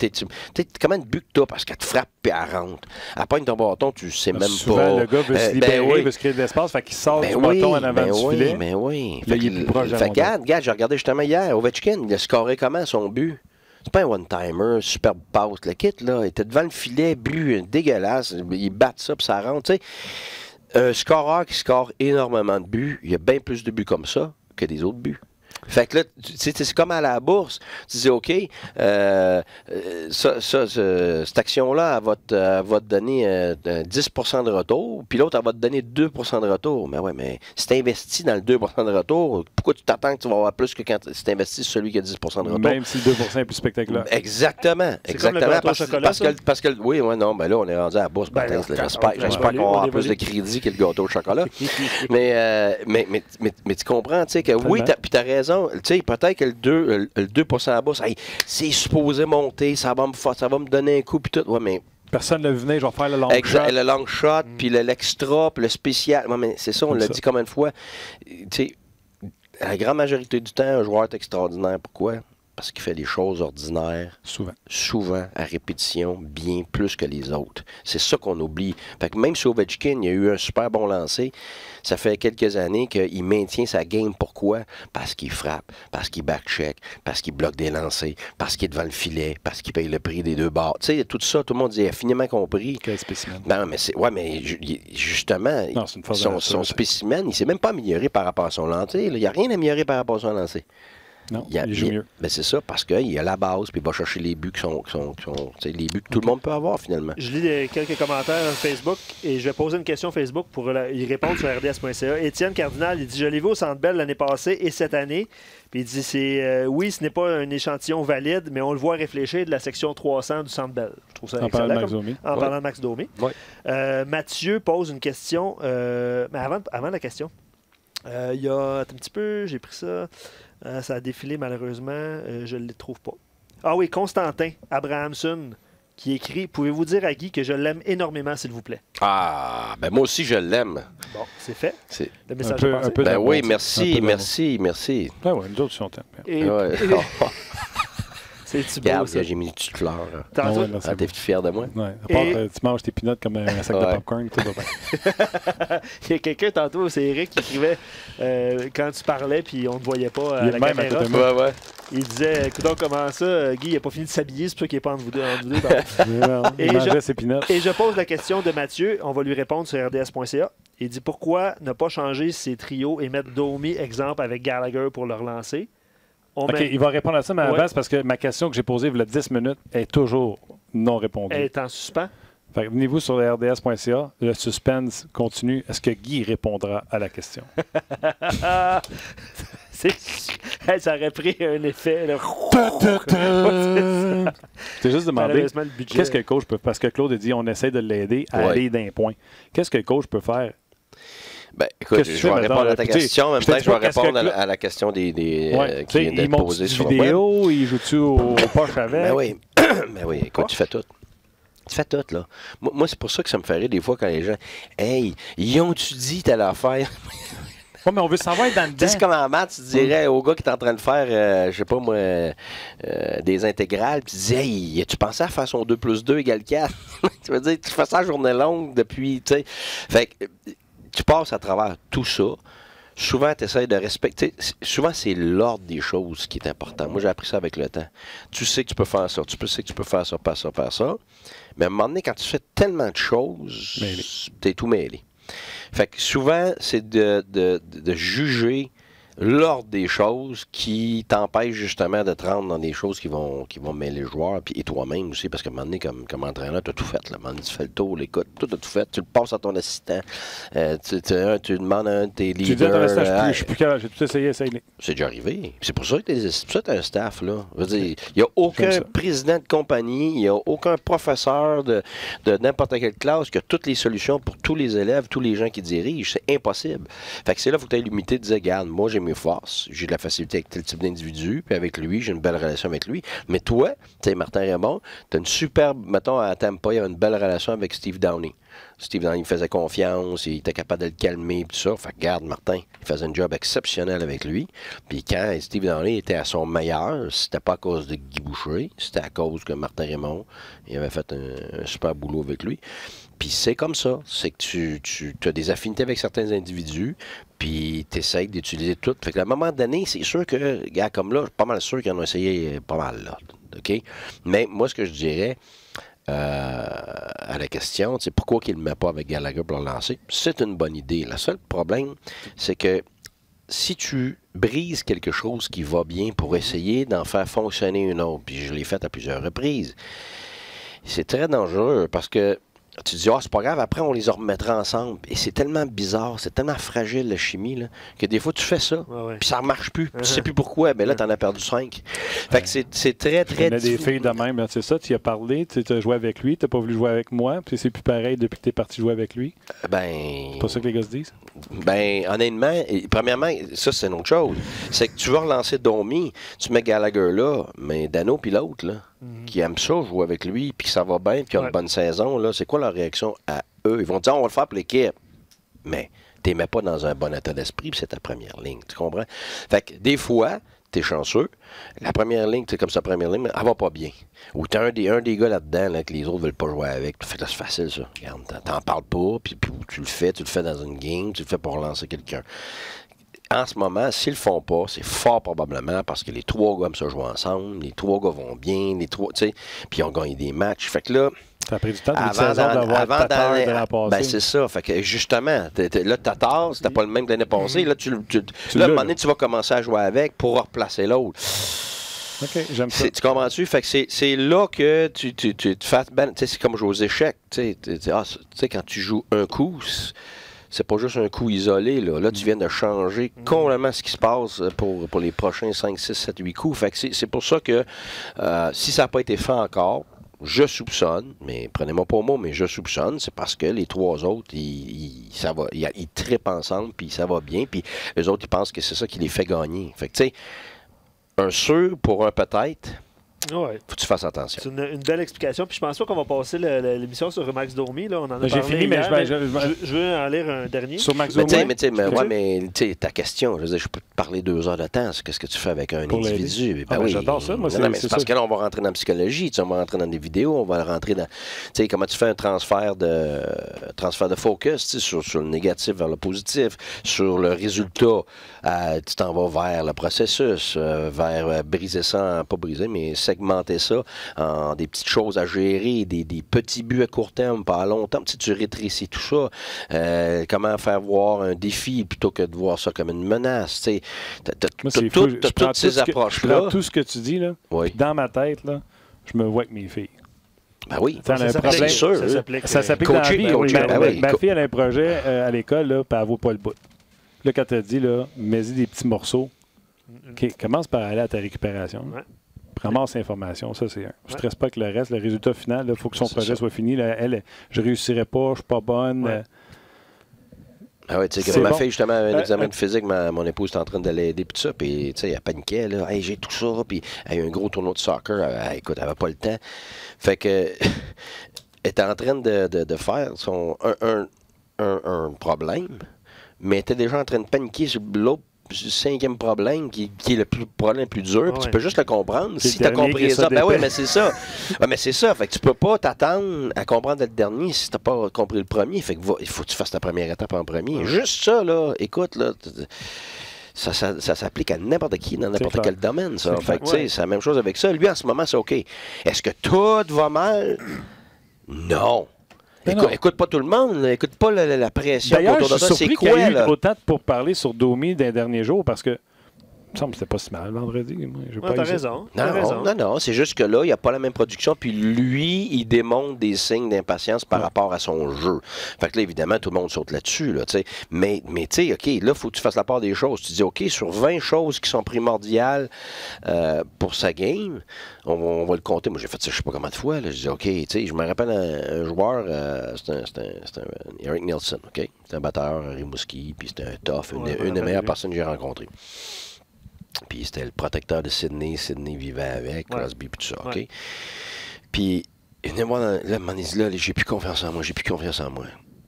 Comment de but que t'as parce qu'elle te frappe et elle rentre. Elle pogne ton bâton, tu sais même souvent, pas. Le gars veut se libérer, il veut se créer de l'espace, fait qu'il sort du bâton en avant du filet. Mais oui, là, il est plus proche de la regarde, j'ai regardé justement hier, Ovechkin, il a scoré comment son but? C'est pas un one-timer, superbe passe, le kit, là. Il était devant le filet, but dégueulasse. Il bat ça, puis ça rentre. Tu sais, un scoreur qui score énormément de buts, il y a bien plus de buts comme ça que des autres buts. Fait que là, c'est comme à la bourse. Tu dis, OK, cette action-là, elle va te donner 10 de retour, puis l'autre, elle va te donner 2 de retour. Mais ouais, mais si tu investis dans le 2 de retour, pourquoi tu t'attends que tu vas avoir plus que quand tu investis sur celui qui a 10 de retour? Même si le 2 est plus spectaculaire. Exactement. Exactement. Parce que, oui, non, ben là, on est rendu à la bourse. J'espère qu'on va avoir plus de crédit que le gâteau au chocolat. mais tu comprends, tu sais, que oui, puis tu as raison. Tu sais, peut-être que le 2 à bourse, hey, c'est supposé monter, ça va me donner un coup, puis tout. Ouais, mais personne ne l'a vu venir, je vais faire le long shot. Le long shot, puis l'extra, puis le spécial. Ouais, mais c'est ça, on l'a dit combien de fois. Tu sais, la grande majorité du temps, un joueur est extraordinaire. Pourquoi? Parce qu'il fait des choses ordinaires. Souvent, à répétition, bien plus que les autres. C'est ça qu'on oublie. Fait que même si Ovechkin, il a eu un super bon lancer, ça fait quelques années qu'il maintient sa game. Pourquoi? Parce qu'il frappe, parce qu'il back-check, parce qu'il bloque des lancers, parce qu'il est devant le filet, parce qu'il paye le prix des deux bords. Tu sais, tout ça, tout le monde dit, il a finement compris. Quel spécimen. Ben, mais justement, son spécimen, il ne s'est même pas amélioré par rapport à son lancer. Il n'y a rien amélioré par rapport à son lancer. Non, il joue mieux. Ben c'est ça, parce qu'il a la base, puis il va chercher les buts les buts que tout le monde peut avoir, finalement. Je lis quelques commentaires sur Facebook, et je vais poser une question Facebook pour y répondre sur rds.ca. Étienne Cardinal, il dit « Je l'ai vu au Centre Bell l'année passée et cette année. » Puis il dit oui, ce n'est pas un échantillon valide, mais on le voit réfléchir de la section 300 du Centre Bell. Je trouve ça excellent. En parlant de Max Domi. Ouais. Mathieu pose une question, mais avant la question, il y a un petit peu, j'ai pris ça... ça a défilé malheureusement, je ne les trouve pas. Ah oui, Constantin Abrahamson qui écrit « Pouvez-vous dire à Guy que je l'aime énormément, s'il vous plaît? » Ah, ben moi aussi je l'aime. Bon, c'est fait. Le message un peu ben oui, merci. Ben oui, nous autres, sont C'est-tu beau, ça? J'ai mis une petite fleur. T'es fier de moi? Ouais. À part, tu manges tes peanuts comme un sac de popcorn. Il y a quelqu'un tantôt, c'est Eric, qui écrivait quand tu parlais puis on ne te voyait pas à la caméra. Il disait, écoute, comment ça, Guy, il n'a pas fini de s'habiller, c'est pour ça qu'il n'est pas entre vous deux. Et je pose la question de Mathieu, on va lui répondre sur rds.ca. Il dit, pourquoi ne pas changer ses trios et mettre Domi, exemple, avec Gallagher pour le relancer? Il va répondre à ça, mais avant, c'est parce que ma question que j'ai posée il y a 10 minutes est toujours non répondue. Elle est en suspens. Fait que venez-vous sur rds.ca. Le suspense continue. Est-ce que Guy répondra à la question? Ça aurait pris un effet. C'est juste demander qu'est-ce que le coach peut faire. Parce que Claude a dit on essaie de l'aider à aller d'un point. Qu'est-ce que le coach peut faire? Ben, écoute, je vais répondre à ta question. En même temps, je vais répondre à la question qui vient d'être posée sur le vidéo, il joue-tu au poche avec? Ben oui, écoute, tu fais tout. Tu fais tout, là. Moi, c'est pour ça que ça me fait rire des fois quand les gens... Hey, ils ont-tu dit telle affaire? Oui, mais on veut savoir dans le dedans. C'est comme en maths, tu dirais au gars qui est en train de faire, je sais pas moi, des intégrales, puis tu dis, hey, tu pensais à faire son 2 + 2 = 4? Tu veux dire, tu fais ça à journée longue depuis, tu sais. Fait que... Tu passes à travers tout ça. Souvent, tu essaies de respecter. Souvent, c'est l'ordre des choses qui est important. Moi, j'ai appris ça avec le temps. Tu sais que tu peux faire ça. Tu sais que tu peux faire ça, faire ça, faire ça. Mais à un moment donné, quand tu fais tellement de choses, tu es tout mêlé. Fait que souvent, c'est de juger l'ordre des choses qui t'empêche justement de te rendre dans des choses qui vont mêler les joueurs, puis et toi-même aussi, parce qu'à un moment donné, comme entraîneur, tu as tout fait. Là. À un moment donné, tu fais le tour, l'écoute, tout a tout fait. Tu le passes à ton assistant. Tu demandes à un de tes leaders. Tu dis à ton assistant, je suis plus capable, j'ai tout essayé. C'est déjà arrivé. C'est pour ça que tu as un staff. Là. Je veux dire, il n'y a aucun président de compagnie, il n'y a aucun professeur de n'importe quelle classe qui a toutes les solutions pour tous les élèves, tous les gens qui dirigent. C'est impossible. Fait que c'est là qu'il faut que tu aies l'humilité de dire, regarde, moi, j'ai mes forces, j'ai de la facilité avec tel type d'individu, puis avec lui, j'ai une belle relation avec lui. Mais toi, tu sais, Martin Raymond, tu as une superbe, mettons, à Tampa, il y a une belle relation avec Steve Downey. Steve Downey, il faisait confiance, il était capable de le calmer, tout ça. Fait que, regarde, Martin, il faisait un job exceptionnel avec lui. Puis quand Steve Downey était à son meilleur, c'était pas à cause de Guy Boucher, c'était à cause que Martin Raymond, il avait fait un super boulot avec lui. Puis c'est comme ça, c'est que tu as des affinités avec certains individus, puis tu essaies d'utiliser tout. Fait qu'à un moment donné, c'est sûr que, gars, comme là, je suis pas mal sûr qu'ils en ont essayé pas mal, là. OK? Mais moi, ce que je dirais à la question, c'est pourquoi qu'il ne le met pas avec Gallagher pour le lancer? C'est une bonne idée. Le seul problème, c'est que si tu brises quelque chose qui va bien pour essayer d'en faire fonctionner une autre, puis je l'ai fait à plusieurs reprises, c'est très dangereux parce que tu te dis, c'est pas grave, après on les remettra ensemble. Et c'est tellement bizarre, c'est tellement fragile la chimie, là, que des fois tu fais ça, puis ça ne marche plus. Tu sais plus pourquoi, mais là tu en as perdu 5. Fait que c'est très, très difficile. Il y a des filles de même, c'est ça, tu y as parlé, tu as joué avec lui, tu n'as pas voulu jouer avec moi, puis c'est plus pareil depuis que tu es parti jouer avec lui. C'est pas ça que les gars se disent? Honnêtement, premièrement, ça c'est une autre chose. C'est que tu vas relancer Domi, tu mets Gallagher là, mais Dano puis l'autre, là, qui aiment ça, jouer avec lui, puis que ça va bien, puis qui ont une bonne saison, là, c'est quoi leur réaction à eux? Ils vont dire, on va le faire pour l'équipe. Mais tu ne mets pas dans un bon état d'esprit, puis c'est ta première ligne, tu comprends? Fait que des fois, tu es chanceux. La première ligne, c'est comme sa première ligne, mais elle va pas bien. Ou tu as un des gars là-dedans là, que les autres veulent pas jouer avec. Fait que là, c'est facile, ça. Regarde, t'en parles pas, puis tu le fais dans une game, tu le fais pour relancer quelqu'un. En ce moment, s'ils le font pas, c'est fort probablement parce que les 3 gars aiment ça jouer ensemble, les 3 gars vont bien, puis ils ont gagné des matchs. Fait que là, ça a pris du temps de d'avoir Tatar de la passée. Ben c'est ça. Fait que justement, là, Tatar, c'était pas le même que l'année passée. Là, à un moment donné, tu vas commencer à jouer avec pour replacer l'autre. OK, j'aime ça. Tu comprends-tu? Fait que c'est là que tu te fais... c'est comme jouer aux échecs. Tu sais, quand tu joues un coup... C'est pas juste un coup isolé. Là, tu viens de changer complètement ce qui se passe pour les prochains 5, 6, 7, 8 coups. Fait que c'est pour ça que si ça n'a pas été fait encore, je soupçonne, mais prenez-moi pas au mot, mais je soupçonne, c'est parce que les 3 autres, ils trippent ensemble, puis ça va bien, puis les autres, ils pensent que c'est ça qui les fait gagner. Fait que, tu sais, un sûr pour un peut-être... Ouais. Faut que tu fasses attention. C'est une belle explication. Puis je pense pas qu'on va passer l'émission sur Max Domi. Là. On en a j'ai parlé fini, hier, mais je veux en lire un dernier. Sur Max Domi. Mais ta question, je peux te parler 2 heures de temps. Qu'est-ce que tu fais avec un individu? J'adore ça. Moi, c'est parce que là, on va rentrer dans la psychologie. On va rentrer dans des vidéos. On va rentrer dans... comment tu fais un transfert de focus sur le négatif vers le positif, sur le résultat. Tu t'en vas vers le processus, vers briser ça, pas briser, mais segmenter ça en des petites choses à gérer, des petits buts à court terme, pas à long terme. Tu rétrécis tout ça. Comment faire voir un défi plutôt que de voir ça comme une menace. Tu as toutes ces approches-là. Je prends tout ce que tu dis, là. Oui. Dans ma tête, là, je me vois avec mes filles. Ben oui, ça s'applique dans la vie. Ma fille, elle a un projet à l'école, là, puis elle ne vaut pas le bout. Là, quand tu as dit, là, mets-y des petits morceaux. OK, commence par aller à ta récupération. Ouais. Ramasse l'information, ça c'est un. Je ne stresse pas avec le reste. Le résultat final, il faut que son projet soit fini. Là, elle, je ne réussirai pas, je ne suis pas bonne. Ouais. Ah oui, tu sais, ma fille, justement, un examen de physique, mon épouse était en train de l'aider, puis tout ça, puis, tu sais, elle paniquait, là, hey, j'ai tout ça, puis elle a eu un gros tournoi de soccer, écoute, elle n'avait pas le temps. Fait que, elle était en train de faire un problème, mais elle était déjà en train de paniquer sur l'autre 5e problème qui est le problème le plus dur. Puis tu peux juste le comprendre. Si tu as compris ça, ben oui, mais c'est ça. Ouais, mais c'est ça. Fait que tu peux pas t'attendre à comprendre le dernier si tu n'as pas compris le premier. Fait que il faut que tu fasses ta première étape en premier. Juste ça, là, écoute, là. Ça s'applique à n'importe qui, dans n'importe quel domaine, ça. Fait que, tu sais, c'est la même chose avec ça. Lui, en ce moment, c'est OK. Est-ce que tout va mal? Non. Écoute pas tout le monde, écoute pas la pression autour de ça. C'est quoi, qu'il y a eu autant pour parler sur Domi dans les derniers jours, parce que il me semble que c'était pas si mal vendredi. T'as raison. Non, c'est juste que là, il n'y a pas la même production. Puis lui, il démontre des signes d'impatience par rapport à son jeu. Fait que là, évidemment, tout le monde saute là-dessus. Là, mais tu sais, OK, là, il faut que tu fasses la part des choses. Tu dis, OK, sur 20 choses qui sont primordiales pour sa game, on va le compter. Moi, j'ai fait ça, je sais pas combien de fois. Là. Je dis, OK, tu sais, je me rappelle un joueur, c'était Eric Nielsen, OK? C'était un batteur à Rimouski, puis c'était un tough, une des meilleures personnes que j'ai rencontrées. Puis c'était le protecteur de Sidney. Sidney vivait avec, Crosby, puis tout ça, OK? Puis, il venait voir, là, il dit, là, j'ai plus confiance en moi, Puis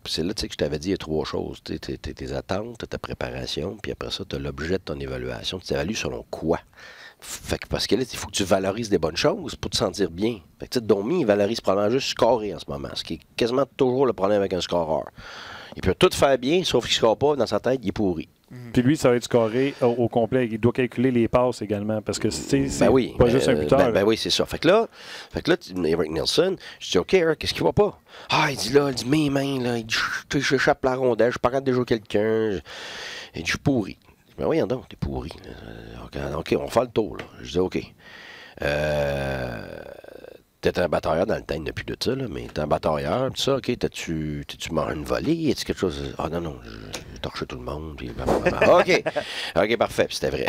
c'est là, tu sais, que je t'avais dit, il y a 3 choses. Tes attentes, ta préparation, puis après ça, tu as l'objet de ton évaluation. Tu t'évalues selon quoi? Fait que parce que là, il faut que tu valorises des bonnes choses pour te sentir bien. Fait que, tu sais, Domi, il valorise probablement juste scorer en ce moment, ce qui est quasiment toujours le problème avec un scoreur. Il peut tout faire bien, sauf qu'il ne score pas, dans sa tête, il est pourri. Puis lui, ça va être scoré au complet. Il doit calculer les passes également, parce que c'est pas juste un buteur. Ben oui, c'est ça. Fait que là, Eric Nielsen, je dis, OK, Eric, qu'est-ce qui va pas? Ah, il dit, mes mains, là, il dit, j'échappe la rondelle, je suis pas capable de jouer quelqu'un. Il dit, je suis pourri. Mais voyons donc, t'es pourri. OK, on fait le tour, là. Je dis, OK. T'es un batailleur dans le temps, il n'y a plus de ça, là, mais t'es un batailleur, tout ça, OK, t'as-tu mangé une volée? Est-ce quelque chose? Ah non, j'ai torché tout le monde, puis OK, parfait, puis c'était vrai.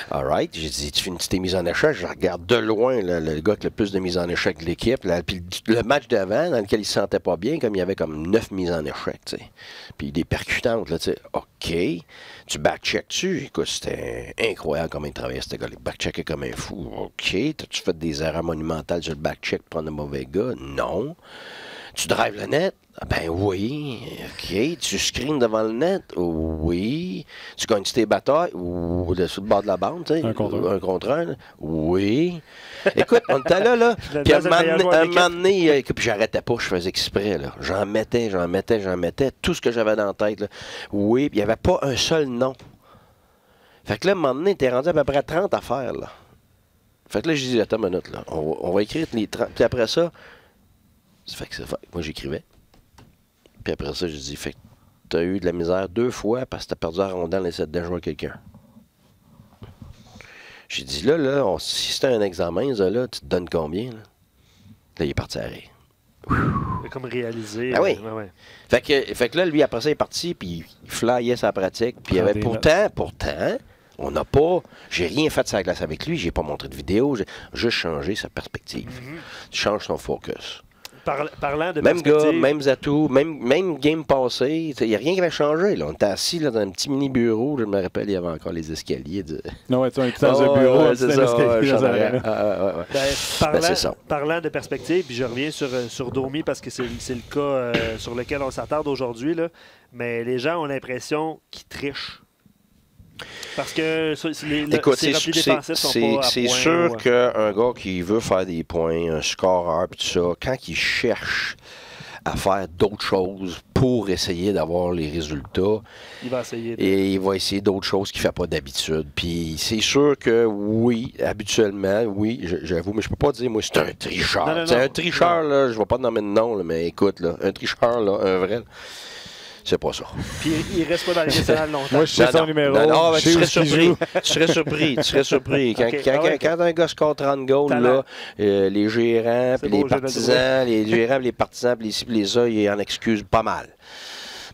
All right, j'ai dit, tu finis tes mises en échec, je regarde de loin le gars avec le plus de mises en échec de l'équipe, puis le match d'avant, dans lequel il se sentait pas bien, comme il y avait comme 9 mises en échec, tu sais. Puis des percutantes, là, tu sais, OK. Tu backcheck-tu? Écoute, c'était incroyable comment il travaillait, ce gars. Il backcheckait comme un fou. OK. T'as-tu fait des erreurs monumentales sur le backcheck pour prendre un mauvais gars? Non. Tu drives le net? Ben oui. OK. Tu screens devant le net? Oui. Tu gagnes tes batailles? Ou sur le bord de la bande, tu sais? Un contre un? Oui. Écoute, on était là. Puis à un moment donné, puis j'arrêtais pas, je faisais exprès, là. J'en mettais. Tout ce que j'avais dans la tête, là. Oui, puis il n'y avait pas un seul nom. Fait que là, à un moment donné, t'es rendu à peu près 30 affaires, là. Fait que là, j'ai dit, attends une minute, là. On va écrire les 30. Puis après ça, moi, j'écrivais. Puis après ça, j'ai dit, fait que t'as eu de la misère 2 fois parce que t'as perdu la rondelle et essayé de jouer quelqu'un. J'ai dit, là, si c'était un examen, là, tu te donnes combien? Là, il est parti à rire. C'est comme réalisé. Ah oui. Ouais. Fait que là, lui, après ça, il est parti, puis il flyait sa pratique. Puis il y avait pourtant, on n'a pas... J'ai rien fait de sa glace avec lui, j'ai pas montré de vidéo, j'ai juste changé sa perspective. Tu changes son focus. Parlant de même gars, même atouts, même game passé, il n'y a rien qui avait changé. Là. On était assis là, dans un petit mini-bureau. Je me rappelle, il y avait encore les escaliers. Non, on était dans un bureau, c'est ça. Parlant de perspective, puis je reviens sur Domi parce que c'est le cas sur lequel on s'attarde aujourd'hui. Là. Mais les gens ont l'impression qu'ils trichent. Parce que écoute, c'est sûr qu'un gars qui veut faire des points, un scoreur, tout ça, quand il cherche à faire d'autres choses pour essayer d'avoir les résultats, il va essayer il va essayer d'autres choses qu'il ne fait pas d'habitude. Puis c'est sûr que oui, habituellement, oui, j'avoue, mais je peux pas dire, moi, c'est un tricheur. C'est un tricheur, là, je ne vais pas nommer de nom, là, mais écoute, là, un tricheur, là, un vrai... C'est pas ça. Puis il reste pas dans les nationales longtemps. Moi, je sais son numéro. Non, tu serais surpris. Quand un gars score 30 goals, là, les gérants, puis les partisans, les partisans, puis les ci, puis les ça, ils en excusent pas mal.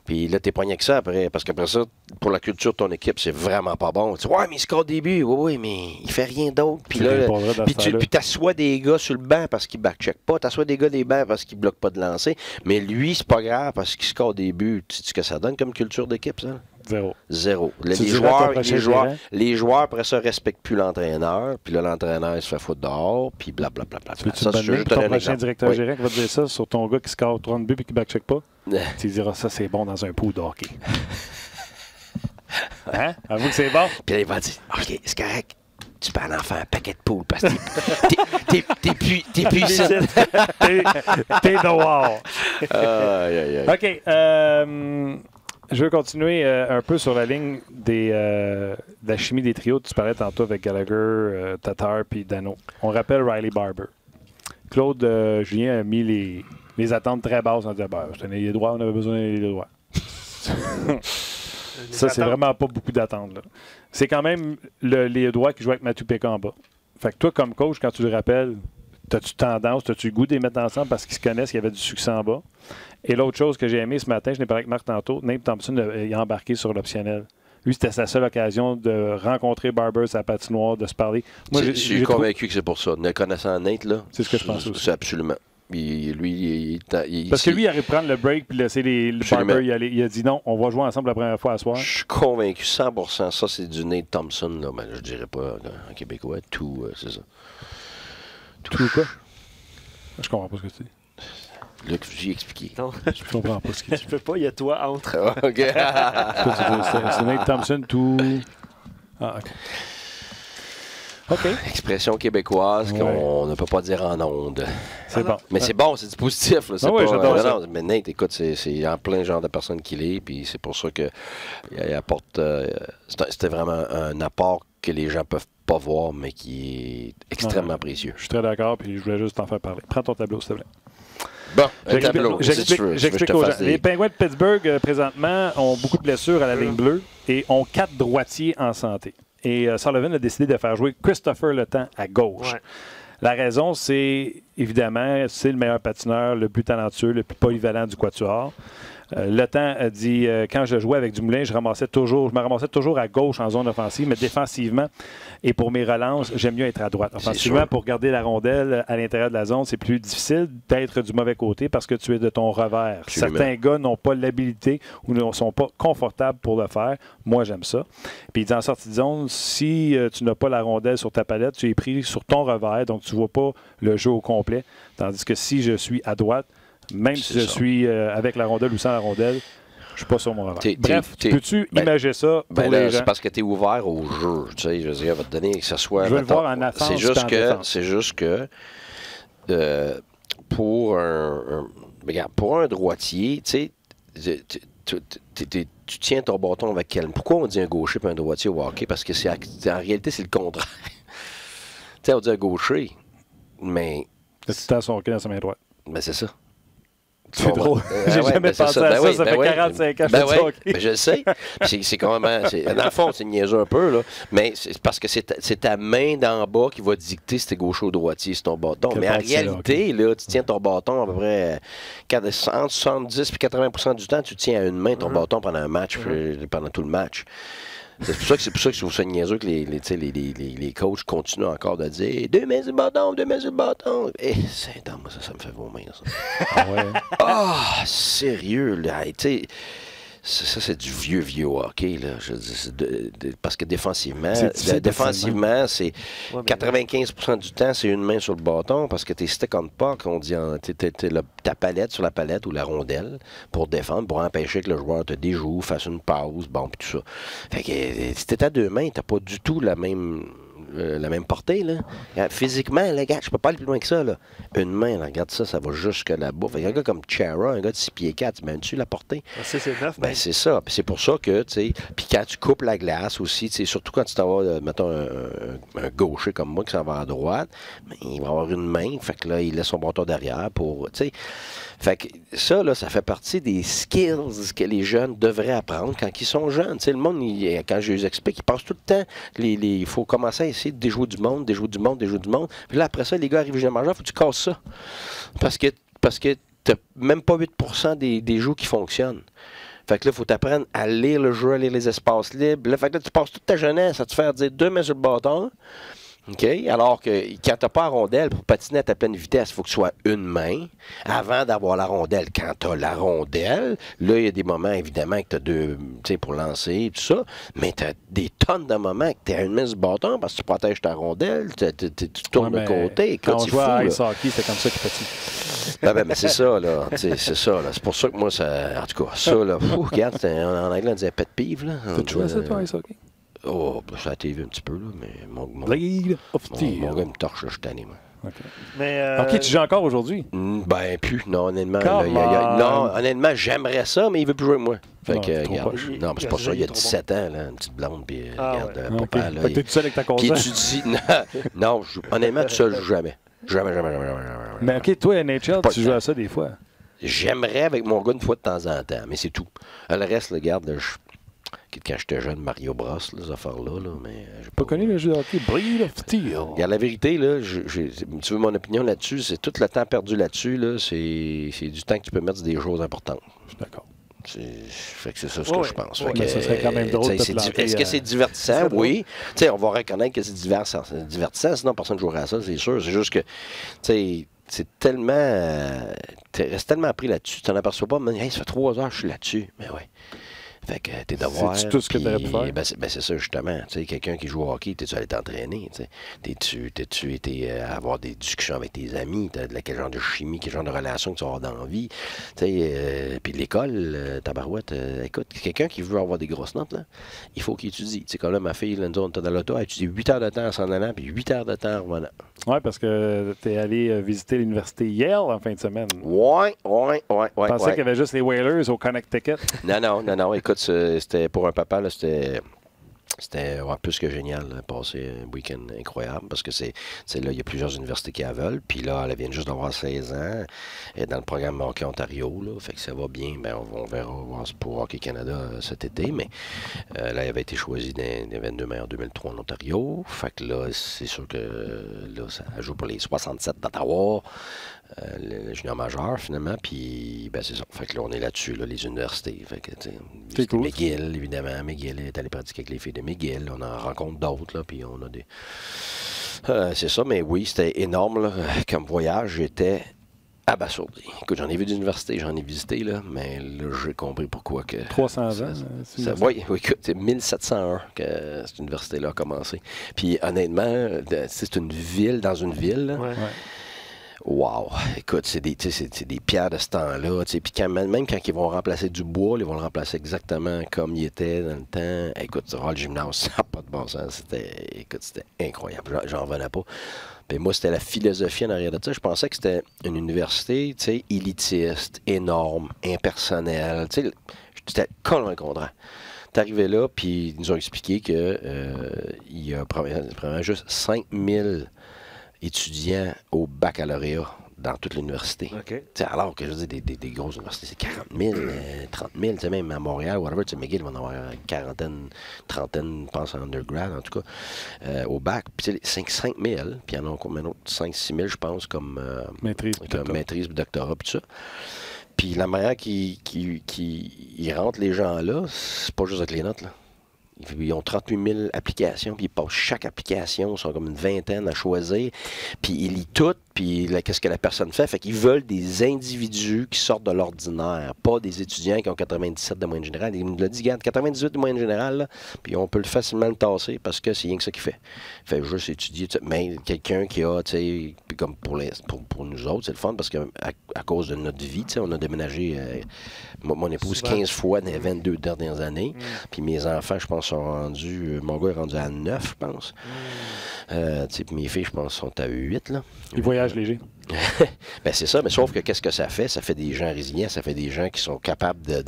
Puis là, t'es poigné que ça après. Parce qu'après ça, pour la culture de ton équipe, c'est vraiment pas bon. Tu dis, ouais, mais il score des buts. Oui, mais il fait rien d'autre. Puis là, puis t'assois des gars sur le banc parce qu'ils backcheck pas. T'assois des gars des bancs parce qu'ils bloquent pas de lancer. Mais lui, c'est pas grave parce qu'il score des buts. Tu sais ce que ça donne comme culture d'équipe, ça? Zéro. Les joueurs, après ça, respectent plus l'entraîneur. Puis là, l'entraîneur, il se fait foutre dehors. Puis blablabla. Ça, ton prochain directeur gérant qui va te dire ça sur ton gars qui score 30 buts et qui ne backcheck pas? Tu diras ça, c'est bon dans un pot de hockey. Hein? Avoue que c'est bon. Puis là, il va dire, OK, c'est correct. Tu peux en faire un paquet de poules parce que t'es plus ici. T'es dehors. OK. Je veux continuer un peu sur la ligne de la chimie des trios. Tu parlais tantôt avec Gallagher, Tatar puis Dano. On rappelle Riley Barber. Claude Julien a mis les attentes très basses. On disait, c'était un ailier droit, on avait besoin d'un ailier droit. Ça, c'est vraiment pas beaucoup d'attentes. C'est quand même l'ailier droit qui joue avec Mathieu Péka en bas. Fait que toi, comme coach, quand tu le rappelles, as-tu tendance, as-tu le goût de les mettre ensemble parce qu'ils se connaissent, qu'il y avait du succès en bas? Et l'autre chose que j'ai aimé ce matin, je n'ai parlé avec Marc tantôt, Nate Thompson est embarqué sur l'optionnel. Lui, c'était sa seule occasion de rencontrer Barber à la patinoire, de se parler. Moi, je suis convaincu que c'est pour ça. Ne connaissant Nate, là, c'est ce que je pense aussi. C'est absolument. Parce que lui, il arrive prendre le break puis laisser le Barber y aller. Il a dit non, on va jouer ensemble la première fois à soir. Je suis convaincu 100%. Ça, c'est du Nate Thompson. Là. Ben, je dirais pas en québécois. Tout, c'est ça. Tout quoi? Je comprends pas ce que tu dis. Là, j'ai expliqué. Non. Je comprends pas ce que tu dis. Je peux pas, il y a toi entre. OK. C'est Nate Thompson, tout... Ah, OK. OK. Expression québécoise qu'on ne peut pas dire en ondes. C'est bon. Mais c'est bon, c'est du positif. Là. Oui, j'adore ça. Non, mais Nate, écoute, c'est en plein genre de personne qu'il est, puis c'est pour ça qu'il apporte... c'était vraiment un apport que les gens peuvent pas voir, mais qui est extrêmement précieux. Je suis très d'accord, puis je voulais juste t'en faire parler. Prends ton tableau, s'il te plaît. Bon, un tableau. J'explique aux gens. Les Penguins de Pittsburgh, présentement, ont beaucoup de blessures à la ligne bleue et ont 4 droitiers en santé. Et Sullivan a décidé de faire jouer Christopher Le Temps à gauche. Ouais. La raison, c'est évidemment, c'est le meilleur patineur, le plus talentueux, le plus polyvalent du quatuor. Le Temps a dit, quand je jouais avec Dumoulin, je me ramassais toujours à gauche en zone offensive, mais défensivement, et pour mes relances, j'aime mieux être à droite. Offensivement, pour garder la rondelle à l'intérieur de la zone, c'est plus difficile d'être du mauvais côté parce que tu es de ton revers. Absolument. Certains gars n'ont pas l'habilité ou ne sont pas confortables pour le faire. Moi, j'aime ça. Puis il dit en sortie de zone, si tu n'as pas la rondelle sur ta palette, tu es pris sur ton revers, donc tu ne vois pas le jeu au complet. Tandis que si je suis à droite, même si je suis avec la rondelle ou sans la rondelle, je ne suis pas sur mon revers. Bref, peux-tu imaginer ça pour les gens? C'est parce que tu es ouvert au jeu. Tu sais, je veux dire, va te donner que ce soit... Je veux le voir en offense. C'est juste que pour un droitier, tu sais, tu tiens ton bâton avec quel... Pourquoi on dit un gaucher et un droitier au hockey? Parce que en réalité, c'est le contraire. Tu sais, on dit un gaucher, mais... Tu as son hockey dans sa main droite. Ben, c'est ça. C'est drôle. J'ai jamais pensé à ça. Ça fait 45 ans que je fais ça. Ben, je le sais. C'est quand même... Dans le fond, c'est niaiseux un peu, là. Mais c'est parce que c'est ta main d'en bas qui va dicter si t'es gaucher ou droitier, c'est ton bâton. Mais en réalité, là, tu tiens ton bâton à peu près entre 70 et 80% du temps, tu tiens à une main ton bâton pendant un match, pendant tout le match. C'est pour ça que je trouve ça niaiseux que les coachs continuent encore de dire « 2 mains sur le bâton, 2 mains sur le bâton ». Eh, moi, ça me fait vomir, ça. Ah ouais? Ah, sérieux, là. Tu sais, ça, c'est du vieux hockey, là. Je dis, parce que défensivement, c'est 95% du temps, c'est une main sur le bâton parce que t'es stick on puck, on dit ta palette sur la palette ou la rondelle pour défendre, pour empêcher que le joueur te déjoue, fasse une pause, bon, pis tout ça. Fait que si t'es à 2 mains, t'as pas du tout la même portée, là. Physiquement, là, gars, je peux pas aller plus loin que ça, là. Une main, là, regarde ça, ça va jusque là-bas. Fait un gars comme Chara, un gars de 6 pieds 4, tu mets-tu la portée? C'est 9, ben, c'est ça. Puis c'est pour ça que, tu sais, puis quand tu coupes la glace aussi, tu sais, surtout quand tu t'en vas, mettons, un gaucher comme moi qui s'en va à droite, ben, il va avoir une main, fait que là, il laisse son bâton derrière pour, tu sais. Fait que ça, là, ça fait partie des skills que les jeunes devraient apprendre quand ils sont jeunes. Tu sais, le monde, quand je les explique, ils pensent tout le temps, il faut commencer à essayer de déjouer du monde. Puis là, après ça, les gars arrivent junior majeur, il faut que tu casses ça. Parce que tu n'as même pas 8% des jeux qui fonctionnent. Fait que là, il faut t'apprendre à lire le jeu, à lire les espaces libres. Là, fait que là, tu passes toute ta jeunesse à te faire dire 2 mains sur le bâton. OK? Alors que quand tu n'as pas la rondelle, pour patiner à ta pleine vitesse, il faut que ce soit une main avant d'avoir la rondelle. Quand tu as la rondelle, là, il y a des moments, évidemment, que tu as 2, tu sais, pour lancer et tout ça, mais tu as des tonnes de moments que tu es à une main du bâton parce que tu protèges ta rondelle, tu tournes de côté. Quand on jouait à ice hockey, c'était comme ça qu'il patine. Mais c'est ça, là. C'est ça, là. C'est pour ça que moi, ça, en tout cas, ça, là, regarde, en anglais, on disait pet peeve, là. Tu jouais ça, toi, ice hockey? Oh, ça a été vu un petit peu, là, mais mon gars me torche, là, je suis tanné, moi. Okay. Mais OK, tu joues encore aujourd'hui? Ben, plus, non, honnêtement. Non, honnêtement, j'aimerais ça, mais il veut plus jouer avec moi. Fait que, regarde, non, mais c'est pas ça, il y a 17 ans, là, une petite blonde, puis regarde, papa, là. Fait que t'es tout seul avec ta console? Puis tu dis, non, honnêtement, tout seul, je joue jamais. Jamais. Mais OK, toi, NHL, tu joues à ça des fois. J'aimerais avec mon gars une fois de temps en temps, mais c'est tout. Le reste, regarde, quand j'étais jeune, Mario Bros, les affaires-là, mais j'ai pas connu le jeu de hockey, Blade of Steel. Regarde, la vérité, là, tu veux mon opinion là-dessus, c'est tout le temps perdu là-dessus, là, c'est du temps que tu peux mettre sur des choses importantes. Je suis d'accord. Fait que c'est ça ce que je pense. Mais ça serait quand même drôle. Est-ce que c'est divertissant? Oui. T'sais, on va reconnaître que c'est divertissant, sinon personne ne jouerait à ça, c'est sûr. C'est juste que c'est tellement. Tu restes tellement pris là-dessus, tu t'en aperçois pas, mais hey, ça fait 3 heures que je suis là-dessus. Mais oui. Fait que tes devoirs. C'est tout ce que tu aurais pu faire. C'est ça, justement. Quelqu'un qui joue au hockey, t'es-tu allé t'entraîner? T'es-tu été avoir des discussions avec tes amis? Quel genre de chimie, quel genre de relation que tu vas avoir dans la vie? Puis l'école, tabarouette, écoute, quelqu'un qui veut avoir des grosses notes, là, il faut qu'il étudie. T'sais, comme là, ma fille, on était dans l'auto, elle a étudié 8 heures de temps en s'en allant, puis 8 heures de temps en revenant. Oui, parce que tu es allé visiter l'université Yale en fin de semaine. Oui. Je pensais qu'il y avait juste les Whalers au Connecticut. Non. Écoute, c'était pour un papa, là, c'était plus que génial de passer un week-end incroyable parce que c'est là, il y a plusieurs universités qui la veulent. Puis là, elle vient juste d'avoir 16 ans. Elle est dans le programme Hockey Ontario. Là, fait que ça va bien. Ben, on verra pour Hockey Canada cet été. Mais là, elle avait été choisie des 22 mai en 2003 en Ontario. Fait que là, c'est sûr que là, elle joue pour les 67 d'Ottawa. Le junior majeur, finalement, puis ben c'est ça. Fait que là, on est là-dessus, là, les universités. Fait que, c'est cool. McGill, évidemment. McGill est allé pratiquer avec les filles de McGill. On en rencontre d'autres, là, puis on a des... c'est ça, mais oui, c'était énorme, là. Comme voyage, j'étais abasourdi. Écoute, j'en ai vu d'université, j'en ai visité, là, mais là, j'ai compris pourquoi que... 300 ans. Oui, écoute, c'est 1701 que cette université-là a commencé. Puis, honnêtement, c'est une ville dans une ville, là. Ouais. Wow! Écoute, c'est des pierres de ce temps-là. Puis même quand ils vont remplacer du bois, ils vont le remplacer exactement comme il était dans le temps. Écoute, le gymnase, ça n'a pas de bon sens. C'était incroyable. J'en revenais pas. Puis moi, c'était la philosophie en arrière de ça. Je pensais que c'était une université, élitiste, énorme, impersonnelle. J'étais complètement le contraire. T'es arrivé là, puis ils nous ont expliqué que il y a probablement juste 5000 étudiants au baccalauréat dans toute l'université. Okay. Alors que, je veux dire, des grosses universités, c'est 40 000, 30 000, même à Montréal, whatever, McGill va en avoir une quarantaine, trentaine, je pense, en undergrad, en tout cas, au bac. Puis 5 000, puis il y en a encore maintenant 5-6 000, je pense, comme maîtrise et doctorat, puis tout ça. Puis la manière qui rentre les gens là, c'est pas juste avec les notes, là. Ils ont 38 000 applications, puis ils passent chaque application, ils sont comme une vingtaine à choisir, puis ils lisent toutes, puis qu'est-ce que la personne fait? Fait qu'ils veulent des individus qui sortent de l'ordinaire, pas des étudiants qui ont 97 de moyenne générale. Il me l'a dit, regarde, 98 de moyenne générale, là, puis on peut facilement le tasser parce que c'est rien que ça qu'il fait. Fait juste étudier, mais quelqu'un qui a, tu sais, puis comme pour nous autres, c'est le fun parce que à cause de notre vie, tu sais, on a déménagé, mon épouse 15 fois dans les 22 dernières années, puis mes enfants, je pense, sont rendus, mon gars est rendu à 9, je pense. Puis mes filles, je pense, sont à 8, là. Ils voyagent léger. Ben c'est ça, mais sauf que qu'est-ce que ça fait? Ça fait des gens résilients, ça fait des gens qui sont capables de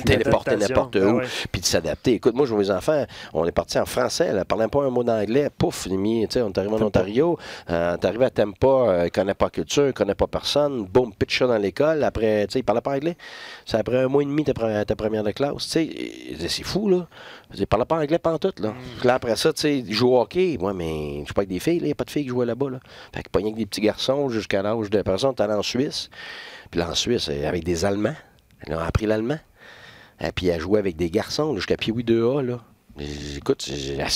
téléporter n'importe où, puis de s'adapter. Écoute, moi, je vois mes enfants, on est partis en français, elle ne parlait pas un mot d'anglais, pouf, on est arrivé en Ontario, on est arrivé à Tampa, il ne connaît pas culture, il ne connaît pas personne, boum, pitch ça dans l'école, après, il ne parlait pas anglais. C'est après 1 mois et demi ta première de classe, c'est fou, là. Il ne parlait pas anglais pantoute, là. Là, après ça, il joue au hockey, moi, mais je ne joue pas avec des filles, il n'y a pas de filles qui jouaient là-bas, là. Fait que pas rien que des petits garçons jusqu'à l'âge de personne, tu allé en Suisse. Puis là, en Suisse, avec des Allemands. Elle a appris l'allemand. Et puis elle jouait avec des garçons jusqu'à Pee-Wee 2A, là. Écoute,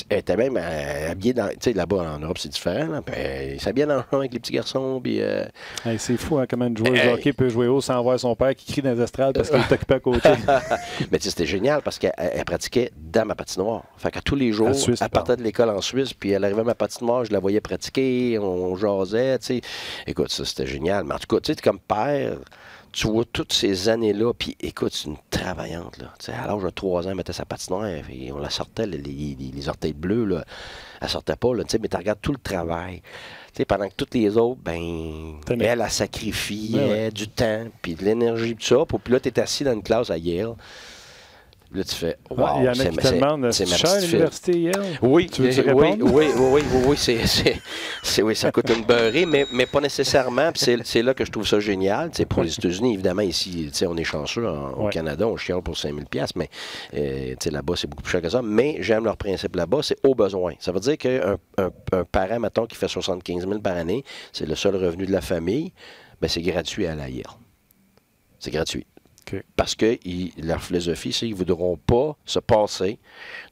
elle était même habillée dans... Tu sais, là-bas, en Europe, c'est différent, là. Puis elle s'habillait dans le champ avec les petits garçons, puis... Hey, c'est fou, hein, comment une joueuse de hockey peut jouer haut sans voir son père qui crie dans les estrades parce qu'il est occupé à côté. Mais tu sais, c'était génial parce qu'elle pratiquait dans ma patinoire. Fait qu'à tous les jours, Suisse, elle partait de l'école en Suisse, puis elle arrivait à ma patinoire, je la voyais pratiquer, on jasait, tu sais. Écoute, ça, c'était génial. Mais en tout cas, tu sais, comme père... Tu vois toutes ces années-là, puis écoute, c'est une travaillante, là. Tu sais, à l'âge de 3 ans, elle mettait sa patinoire, et on la sortait, les orteils bleus, là. Elle sortait pas, là, tu sais, mais tu regardes tout le travail. Tu sais, pendant que toutes les autres, ben, elle sacrifiait du temps, puis de l'énergie, tout ça. Puis là, tu es assis dans une classe à Yale. Là, tu fais, wow, il y en a qui te demandent, c'est cher à l'université Yale? Oui, tu veux répondre? Oui, ça coûte une beurrée, mais pas nécessairement. C'est là que je trouve ça génial. T'sais, pour les États-Unis, évidemment, ici, on est chanceux. Au Canada, on chiale pour 5 000 $, mais là-bas, c'est beaucoup plus cher que ça. Mais j'aime leur principe là-bas, c'est au besoin. Ça veut dire qu'un parent, mettons, qui fait 75 000 par année, c'est le seul revenu de la famille, bien, c'est gratuit à la Yale. C'est gratuit. Okay. Parce que leur philosophie, c'est qu'ils ne voudront pas se passer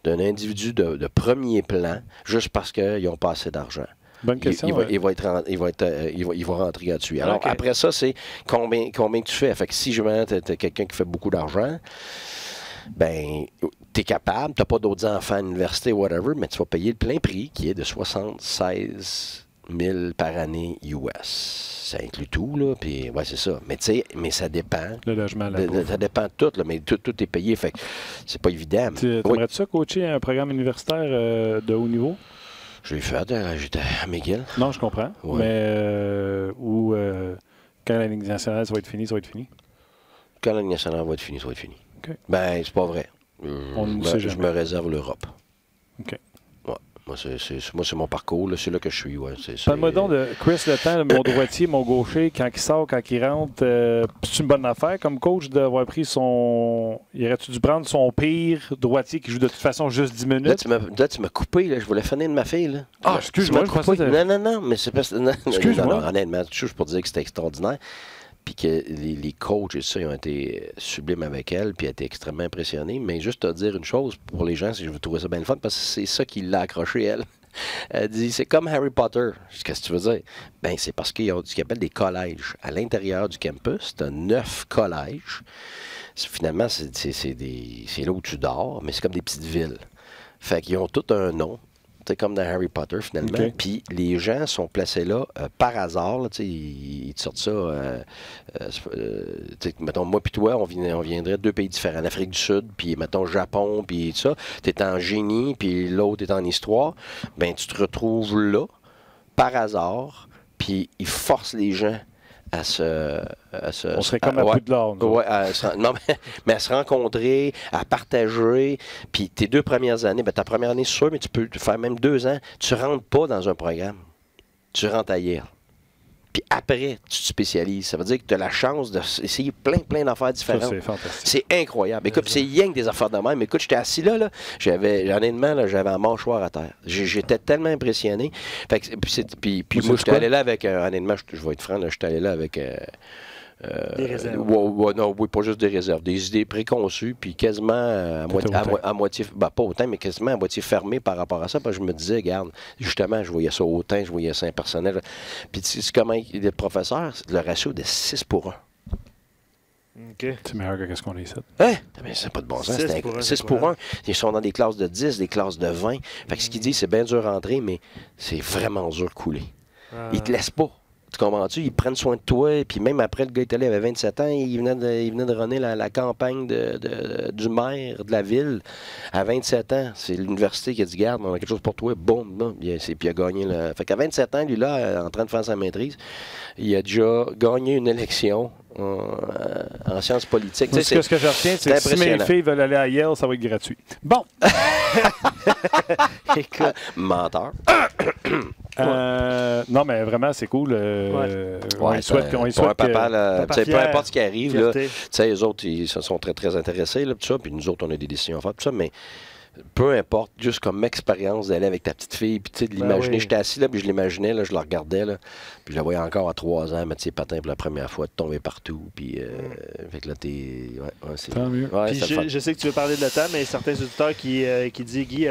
d'un individu de premier plan juste parce qu'ils n'ont pas assez d'argent. Bonne question. Il va rentrer gratuit. Alors, après ça, c'est combien tu fais. Fait que si tu as quelqu'un qui fait beaucoup d'argent, ben, tu es capable, tu n'as pas d'autres enfants à l'université, whatever, mais tu vas payer le plein prix qui est de 76 000 par année US. Ça inclut tout, là, puis ouais, c'est ça. Mais tu sais, ça dépend. Le logement, ça dépend de tout, là, mais tout est payé, fait que c'est pas évident. Aimerais-tu ça coacher un programme universitaire de haut niveau? Je l'ai fait, j'étais à McGill. Non, je comprends. Ouais. Mais quand la Ligue nationale, ça va être fini, ça va être fini? Quand la Ligue nationale va être finie, ça va être fini. Okay. Ben, c'est pas vrai. Je me réserve l'Europe. OK. Moi, c'est mon parcours, là, c'est là que je suis. Ouais, Parle-moi donc de Chris Letang, mon droitier, mon gaucher, quand il sort, quand il rentre. C'est une bonne affaire comme coach d'avoir pris son. Il aurait-tu dû prendre son pire droitier qui joue de toute façon juste 10 minutes? Là, tu m'as coupé. Là. Je voulais finir de ma fille. Là. Ah, excuse-moi. Non, mais c'est pas. Excuse-moi. Non, honnêtement, juste pour dire que c'était extraordinaire. Puis que les coachs et ça, ils ont été sublimes avec elle, puis elle a été extrêmement impressionnée. Mais juste te dire une chose, pour les gens, si je veux trouver ça bien le fun, parce que c'est ça qui l'a accroché, elle. Elle dit, c'est comme Harry Potter. Qu'est-ce que tu veux dire? Bien, c'est parce qu'ils ont ce qu'ils appellent des collèges. À l'intérieur du campus, tu as 9 collèges. Finalement, c'est là où tu dors, mais c'est comme des petites villes. Fait qu'ils ont tous un nom. C'est comme dans Harry Potter, finalement. Okay. Puis les gens sont placés là par hasard. Là, ils te sortent ça. Mettons, moi puis toi, on viendrait de 2 pays différents. L'Afrique du Sud, puis mettons Japon, puis tout ça. Tu es en génie, puis l'autre est en histoire. Ben tu te retrouves là, par hasard, puis ils forcent les gens à se on serait comme à Poudlard. Oui, mais à se rencontrer, à partager. Puis tes 2 premières années, ta première année, c'est sûr, mais tu peux faire même 2 ans. Tu ne rentres pas dans un programme. Tu rentres ailleurs. Puis après, tu te spécialises. Ça veut dire que tu as la chance d'essayer plein d'affaires différentes. C'est fantastique. C'est incroyable. Écoute, c'est rien que des affaires de même. Écoute, j'étais assis là, honnêtement, j'avais un mâchoire à terre. J'étais tellement impressionné. Puis moi, j'étais allé là avec, honnêtement, je vais être franc, j'étais allé là avec... des réserves. Non, pas juste des réserves. Des idées préconçues, puis quasiment à moitié, pas autant, mais quasiment à moitié fermées par rapport à ça. Parce que je me disais, regarde, justement, je voyais ça autant, je voyais ça impersonnel. Puis tu sais comment les professeurs, le ratio de 6 pour 1. Okay. C'est meilleur que ce qu'on a ici. Hein? Mais c'est pas de bon sens. 6 pour 1. Ils sont dans des classes de 10, des classes de 20. Fait que ce qu'ils disent, c'est bien dur à entrer, mais c'est vraiment dur de couler. Ils te laissent pas. Tu comprends-tu? Ils prennent soin de toi. Puis même après, le gars était là, il avait 27 ans. Il venait de runner la campagne du maire de la ville à 27 ans. C'est l'université qui a dit, garde, on a quelque chose pour toi. Boum. Puis il a gagné. Fait qu'à 27 ans, lui, là, en train de faire sa maîtrise, il a déjà gagné une élection en sciences politiques. Ce que je retiens, c'est que si mes filles veulent aller à Yale, ça va être gratuit. Bon! Écoute, menteur. Non, mais vraiment, c'est cool. On souhaite un papa, peu importe ce qui arrive, là, les autres, ils sont très, très intéressés, là, tout ça, puis nous autres, on a des décisions à faire, tout ça, mais peu importe, juste comme expérience d'aller avec ta petite fille, puis de l'imaginer. J'étais assis là, puis je l'imaginais, là, je la regardais, là, puis je la voyais encore à 3 ans mettre ses patins pour la première fois, de tomber partout, puis fait que là, t'es... c'est... Tant mieux. Puis je sais que tu veux parler de le temps, mais certains auditeurs qui disent, Guy,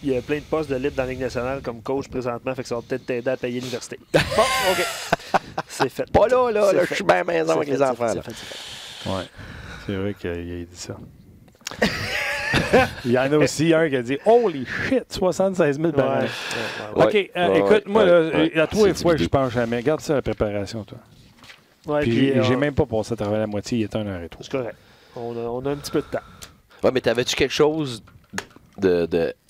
il y a plein de postes de libre dans la Ligue nationale comme coach présentement, fait que ça va peut-être t'aider à payer l'université. Bon, OK. C'est fait. Pas là, je suis bien à la maison avec les enfants. Oui, c'est vrai qu'il a dit ça. Il y en a aussi un qui a dit « Holy shit, 76 000 par année. » OK, écoute, moi, à toi et fois, je pense jamais. Garde ça, la préparation, toi. Ouais, puis j'ai même pas passé à travers la moitié, il est 1h03. C'est correct. On a un petit peu de temps. Oui, mais t'avais-tu quelque chose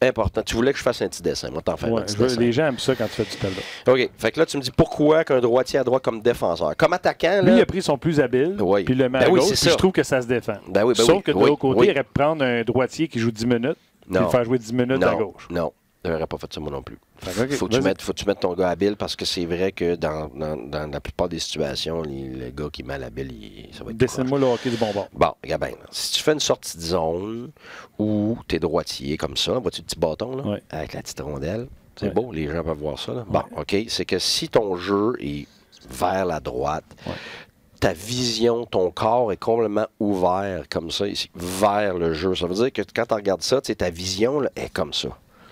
important. Tu voulais que je fasse un petit dessin. Moi, t'en fais un petit dessin. Les gens aiment ça quand tu fais du tableau. OK. Fait que là, tu me dis pourquoi qu'un droitier à droite comme défenseur. Comme attaquant, là... Lui, il a pris son plus habile, puis le met à gauche, puis je trouve que ça se défend. Sauf que de l'autre côté, il aurait pu prendre un droitier qui joue 10 minutes, puis le faire jouer 10 minutes à gauche. Non. Je n'aurais pas fait ça moi non plus. Faut que tu mettes ton gars habile parce que c'est vrai que dans la plupart des situations, le gars qui est mal habile, ça va être... Dessine-moi le hockey du bonbon. Bon, regarde bien. Si tu fais une sortie de zone où tu es droitier comme ça, vois-tu le petit bâton, là, avec la petite rondelle? C'est beau, les gens peuvent voir ça. Là. Bon, OK. C'est que si ton jeu est vers la droite, ta vision, ton corps est complètement ouvert comme ça, ici, vers le jeu. Ça veut dire que quand tu regardes ça, ta vision là, est comme ça.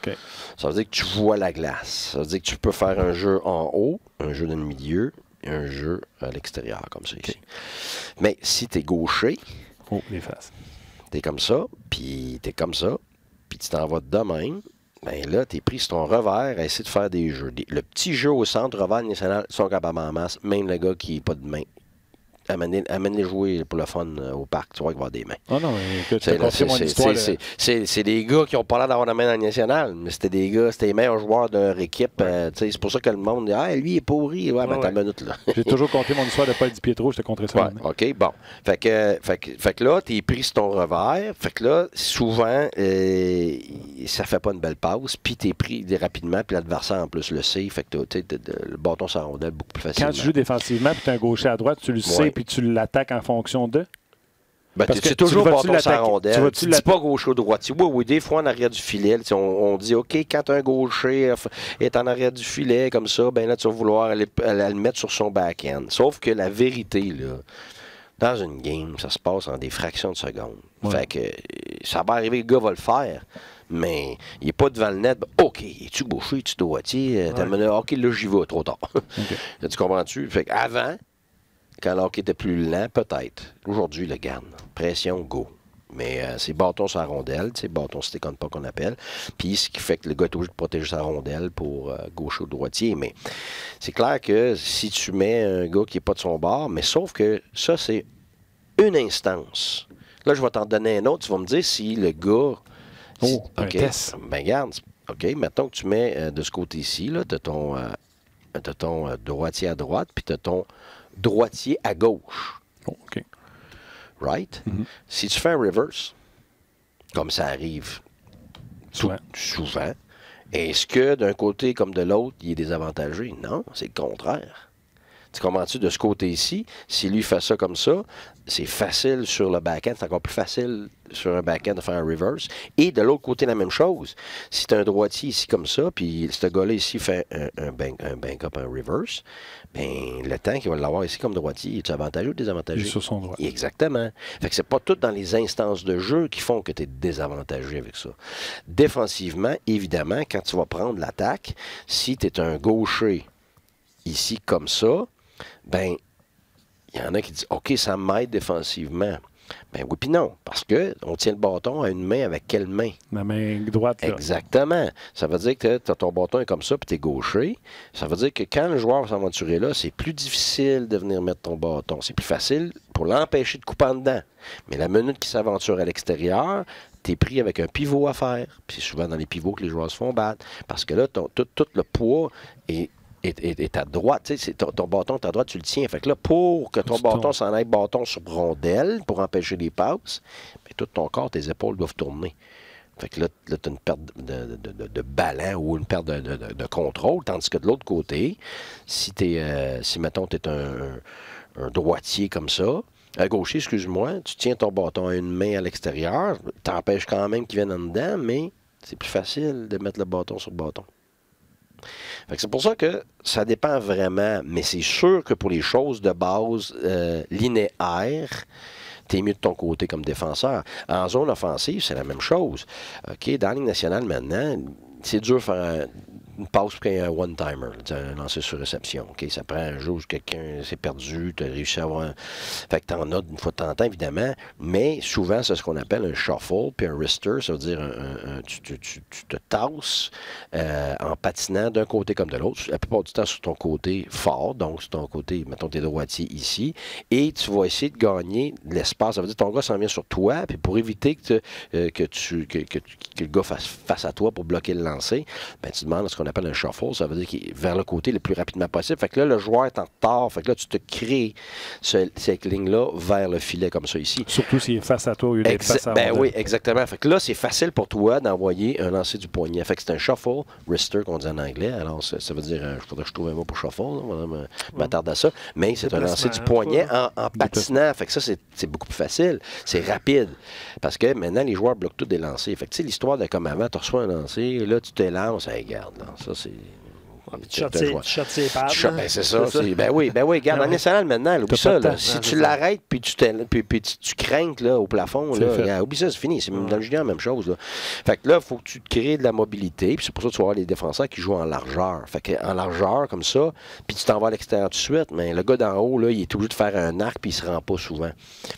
Okay. Ça veut dire que tu vois la glace. Ça veut dire que tu peux faire un jeu en haut, un jeu dans le milieu et un jeu à l'extérieur, comme ça ici. Mais si tu es gaucher, les faces. Tu es comme ça, puis tu es comme ça, puis tu t'en vas de même, bien là, tu es pris sur ton revers à essayer de faire des jeux. Le petit jeu au centre, revers national, sont capables en masse, même le gars qui n'a pas de main. Amène-les jouer pour le fun au parc, tu vois qu'il va y avoir des mains. Oh non, mais tu as compris mon histoire. C'est des gars qui ont pas l'air d'avoir la main dans le national, mais c'était des gars, c'était les meilleurs joueurs de leur équipe. C'est pour ça que le monde dit lui, il est pourri. Ouais, ben, t'as une minute, là. J'ai toujours compté mon histoire de Paul Di Pietro, je te compterai ça. OK, bon. Fait que là, t'es pris sur ton revers. Fait que là, souvent, ça fait pas une belle passe, puis t'es pris rapidement, puis l'adversaire en plus le sait. Fait que le bâton sur la rondelle beaucoup plus facilement. Quand tu joues défensivement, puis tu as un gaucher à droite, tu le sais, puis tu l'attaques en fonction de? Ben, c'est toujours bâton sur la rondelle. Tu dis pas gaucher ou droitier. Oui, des fois en arrière du filet. On dit, OK, quand un gaucher est en arrière du filet comme ça, ben là, tu vas vouloir aller le mettre sur son back-end. Sauf que la vérité, là, dans une game, ça se passe en des fractions de secondes. Fait que ça va arriver, le gars va le faire. Mais il n'est pas devant le net. OK, es-tu gaucher, es-tu droitier? OK, là, j'y vais, trop tard. Tu comprends-tu? Fait qu'avant, quand le hockey était plus lent, peut-être. Aujourd'hui, le garde. Pression, go. Mais c'est bâton sur la rondelle, c'est bâton si t'éconnes pas qu'on appelle. Puis ce qui fait que le gars est obligé de protéger sa rondelle pour gaucher ou droitier. Mais c'est clair que si tu mets un gars qui n'est pas de son bord, mais sauf que ça, c'est une instance. Là, je vais t'en donner un autre. Tu vas me dire si le gars... un test. Ben garde. OK, mettons que tu mets de ce côté-ci, là, t'as ton droitier à droite, puis t'as ton droitier à gauche. OK. Right? Si tu fais un reverse, comme ça arrive souvent, est-ce que d'un côté comme de l'autre, il est désavantagé? Non, c'est le contraire. Tu comprends-tu, de ce côté-ci, si lui fait ça comme ça, c'est facile sur le back-end, c'est encore plus facile sur un back-end de faire un reverse. Et de l'autre côté, la même chose. Si tu as un droitier ici comme ça, puis ce gars-là ici fait un bank-up, un reverse, bien, le temps qu'il va l'avoir ici comme droitier, est-tu avantageux ou désavantagé? Il est sur son droit. Exactement. Fait que c'est pas tout dans les instances de jeu qui font que tu es désavantagé avec ça. Défensivement, évidemment, quand tu vas prendre l'attaque, si tu es un gaucher ici comme ça, ben, il y en a qui disent « OK, ça m'aide défensivement. » Ben oui, puis non, parce qu'on tient le bâton à une main avec quelle main? La main droite, là. Exactement. Ça veut dire que ton bâton est comme ça, puis tu es gaucher. Ça veut dire que quand le joueur va s'aventurer là, c'est plus difficile de venir mettre ton bâton. C'est plus facile pour l'empêcher de couper en dedans. Mais la minute qu'il s'aventure à l'extérieur, tu es pris avec un pivot à faire. Puis c'est souvent dans les pivots que les joueurs se font battre. Parce que là, tout le poids est à droite. Tu sais, ton bâton est à droite, tu le tiens. Fait que là, pour que ton bâton s'en aille bâton sur rondelle, pour empêcher les passes, bien, tout ton corps, tes épaules doivent tourner. Fait que là tu as une perte de ballon ou une perte de contrôle. Tandis que de l'autre côté, si mettons, tu es un droitier comme ça, un gaucher, excuse-moi, tu tiens ton bâton à une main à l'extérieur, t'empêches quand même qu'il vienne en dedans, mais c'est plus facile de mettre le bâton sur le bâton. C'est pour ça que ça dépend vraiment, mais c'est sûr que pour les choses de base linéaires, tu es mieux de ton côté comme défenseur. En zone offensive, c'est la même chose. OK, dans la Ligue nationale maintenant, c'est dur de faire une passe pour un one-timer, un lancer sur réception. Okay? Ça prend un jour où quelqu'un s'est perdu, tu as réussi à avoir un... Fait que tu en as une fois de temps en temps, évidemment, mais souvent, c'est ce qu'on appelle un shuffle, puis un wrister, ça veut dire tu te tasses en patinant d'un côté comme de l'autre, la plupart du temps sur ton côté fort, donc sur ton côté, mettons tes droitiers ici, et tu vas essayer de gagner de l'espace. Ça veut dire que ton gars s'en vient sur toi, puis pour éviter que le gars fasse face à toi pour bloquer le lancer, ben, tu demandes ce qu'on appelle un shuffle, ça veut dire qu'il est vers le côté le plus rapidement possible. Fait que là, le joueur est en retard, fait que là, tu te crées cette ligne-là vers le filet comme ça ici. Surtout s'il est face à toi au lieu d'être face à ben oui, exactement. Fait que là, c'est facile pour toi d'envoyer un lancer du poignet. Fait que c'est un shuffle, wrister qu'on dit en anglais. Alors, ça veut dire, il faudrait que je trouve un mot pour shuffle, là, m'attarde à ça. Mais c'est un lancer du poignet en patinant. Fait que ça, c'est beaucoup plus facile. C'est rapide. Parce que maintenant, les joueurs bloquent tous des lancers. Fait que tu sais, l'histoire de comme avant, tu reçois un lancer, là, tu t'élances, regarde, là, ça, c'est... Tu shottes ses pattes. Ben, c'est ça. Ben oui, regarde, en national maintenant, oublie ça. Là, si tu l'arrêtes puis tu crains là, au plafond, là, regarde, oublie ça, c'est fini. C'est dans le junior, la même chose. Là. Fait que là, il faut que tu te crées de la mobilité. Puis c'est pour ça que tu vas avoir les défenseurs qui jouent en largeur. Fait qu'en largeur, comme ça, puis tu t'en vas à l'extérieur tout de suite, mais le gars d'en haut, là, il est obligé de faire un arc puis il se rend pas souvent.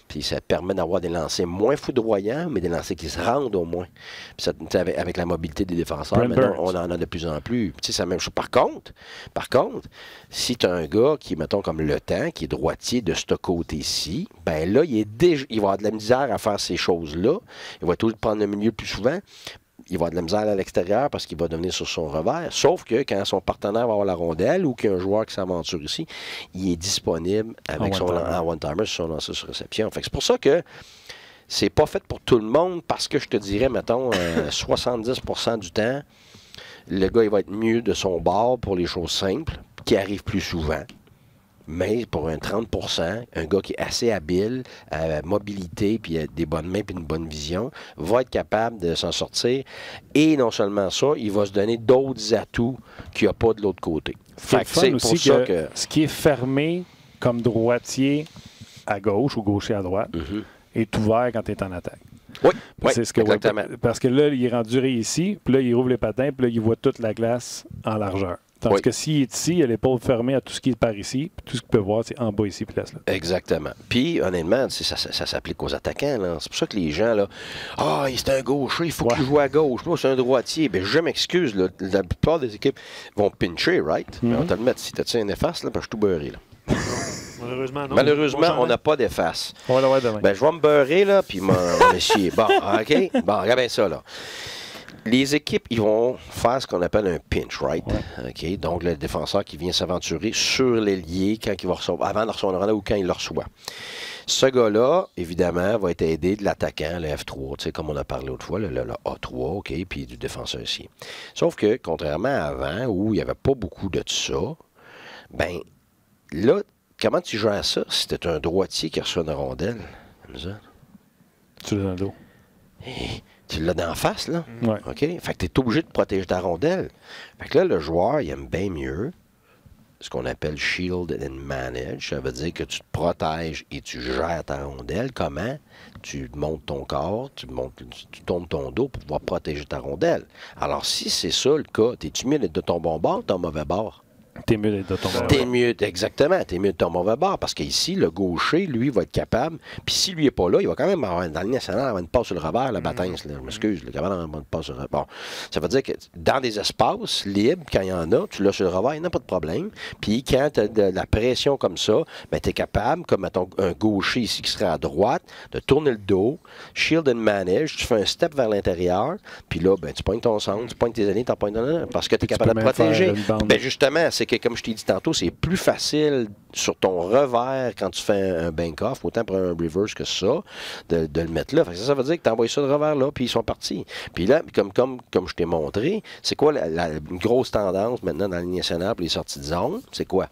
Puis ça permet d'avoir des lancers moins foudroyants, mais des lancers qui se rendent au moins. Puis ça, avec la mobilité des défenseurs, maintenant, on en a de plus en plus. Tu sais, c'est la même chose. Par contre, si tu as un gars qui, mettons, comme Le Temps, qui est droitier de ce côté-ci, ben là, il va avoir de la misère à faire ces choses-là. Il va toujours prendre le milieu plus souvent. Il va avoir de la misère à l'extérieur parce qu'il va devenir sur son revers. Sauf que quand son partenaire va avoir la rondelle ou qu'il y a un joueur qui s'aventure ici, il est disponible avec son one-timer sur son lancer sur réception. Fait que c'est pour ça que c'est pas fait pour tout le monde parce que je te dirais, mettons, 70% du temps, le gars, il va être mieux de son bord pour les choses simples, qui arrivent plus souvent. Mais pour un 30%, un gars qui est assez habile, à mobilité, puis a des bonnes mains, puis une bonne vision, va être capable de s'en sortir. Et non seulement ça, il va se donner d'autres atouts qu'il n'y a pas de l'autre côté. Fait que c'est pour ça que ce qui est fermé comme droitier à gauche ou gaucher à droite est ouvert quand tu es en attaque. Oui, exactement. Parce que là, il est rendu ici, puis là, il ouvre les patins, puis là, il voit toute la glace en largeur. Tandis que s'il est ici, il a l'épaule fermée à tout ce qui est par ici, puis tout ce qu'il peut voir, c'est en bas ici, puis là. Exactement. Puis, honnêtement, ça s'applique aux attaquants. C'est pour ça que les gens, là, c'est un gaucher, il faut qu'il joue à gauche. Moi, c'est un droitier. Bien, je m'excuse, la plupart des équipes vont pincher, right? Mais on va te le mettre. Si tu as un efface, là, parce que je suis tout beurré, là. Malheureusement, non. Malheureusement, on n'a pas d'efface. On va l'avoir demain. Ben, je vais me beurrer, là, puis m'essuyer. Bon, OK? Bon, regarde bien ça, là. Les équipes, ils vont faire ce qu'on appelle un pinch, right? Ouais. OK? Donc, le défenseur qui vient s'aventurer sur l'ailier quand il va recevoir, avant de recevoir le rendez-vous ou quand il le reçoit. Ce gars-là, évidemment, va être aidé de l'attaquant, le F3, tu sais, comme on a parlé autrefois, le A3, OK? Puis du défenseur ici. Sauf que, contrairement à avant, où il n'y avait pas beaucoup de ça, ben là, comment tu gères ça si tu es un droitier qui reçoit une rondelle? Comme ça? Tu l'as dans le dos. Tu l'as d'en face, là? Ouais. OK? Fait que tu es obligé de protéger ta rondelle. Fait que là, le joueur, il aime bien mieux ce qu'on appelle shield and manage. Ça veut dire que tu te protèges et tu gères ta rondelle. Comment? Tu montes ton corps, tu tournes ton dos pour pouvoir protéger ta rondelle. Alors, si c'est ça le cas, t'es-tu mieux d'être de ton bon bord ou de ton mauvais bord? T'es mieux d'être de ton bord. T'es mieux, exactement. T'es mieux de ton mauvais bord. Parce qu'ici, le gaucher, lui, va être capable. Puis s'il lui est pas là, il va quand même avoir, dans la ligne nationale, avoir une passe sur le revers, la bâtisse. Je m'excuse, le capable d'avoir une passe sur le revers. Bon. Ça veut dire que dans des espaces libres, quand il y en a, tu l'as sur le revers, il n'y a pas de problème. Puis quand tu as de la pression comme ça, ben, tu es capable, comme mettons, un gaucher ici qui serait à droite, de tourner le dos, shield and manage, tu fais un step vers l'intérieur, puis là, ben, tu pointes ton centre, tu pointes tes années, tu en pointes un, parce que tu es capable de protéger. Ben, justement, c'est que, comme je t'ai dit tantôt, c'est plus facile sur ton revers quand tu fais un bank-off, autant pour un reverse que ça, de le mettre là. Fait que ça veut dire que tu envoies ça de revers là, puis ils sont partis. Puis là, comme je t'ai montré, c'est quoi une grosse tendance maintenant dans la ligne nationale pour les sorties de zone? C'est quoi?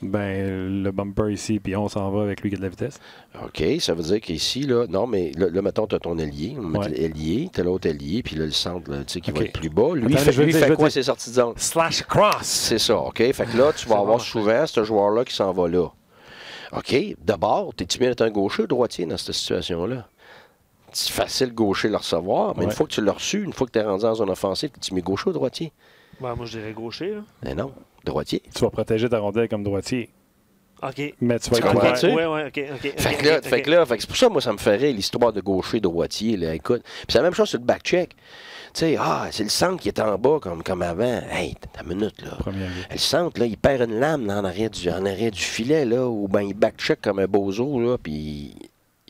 Ben, le bumper ici, puis on s'en va avec lui qui a de la vitesse. OK, ça veut dire qu'ici, là, non, mais là mettons, tu as ton ailier, l'ailier, tu as l'autre ailier, puis là, le centre, là, tu sais, qui va être plus bas. Lui, il fait quoi, ses sorties de zone? Slash cross! C'est ça, OK? Fait que là, tu vas avoir souvent ce joueur-là qui s'en va là. OK, d'abord, t'es-tu bien d'être un gaucher ou droitier dans cette situation-là? C'est facile gaucher le recevoir, mais une fois que tu l'as reçu, une fois que tu es rendu en zone offensive, t'es-tu mieux gaucher ou droitier? Ben, moi, je dirais gaucher. Là. Mais non, droitier. Tu vas protéger ta rondelle comme droitier. OK. Mais tu vas Tu comprends-tu? Oui, oui, OK. Fait que c'est pour ça, moi, ça me ferait l'histoire de gaucher-droitier. Là, écoute. Puis c'est la même chose sur le back-check. Tu sais, c'est le centre qui est en bas comme avant. Hey, t'as une minute, là. Le centre, là, il perd une lame là, en arrière du filet, là, ou bien il back-check comme un bozo, là, puis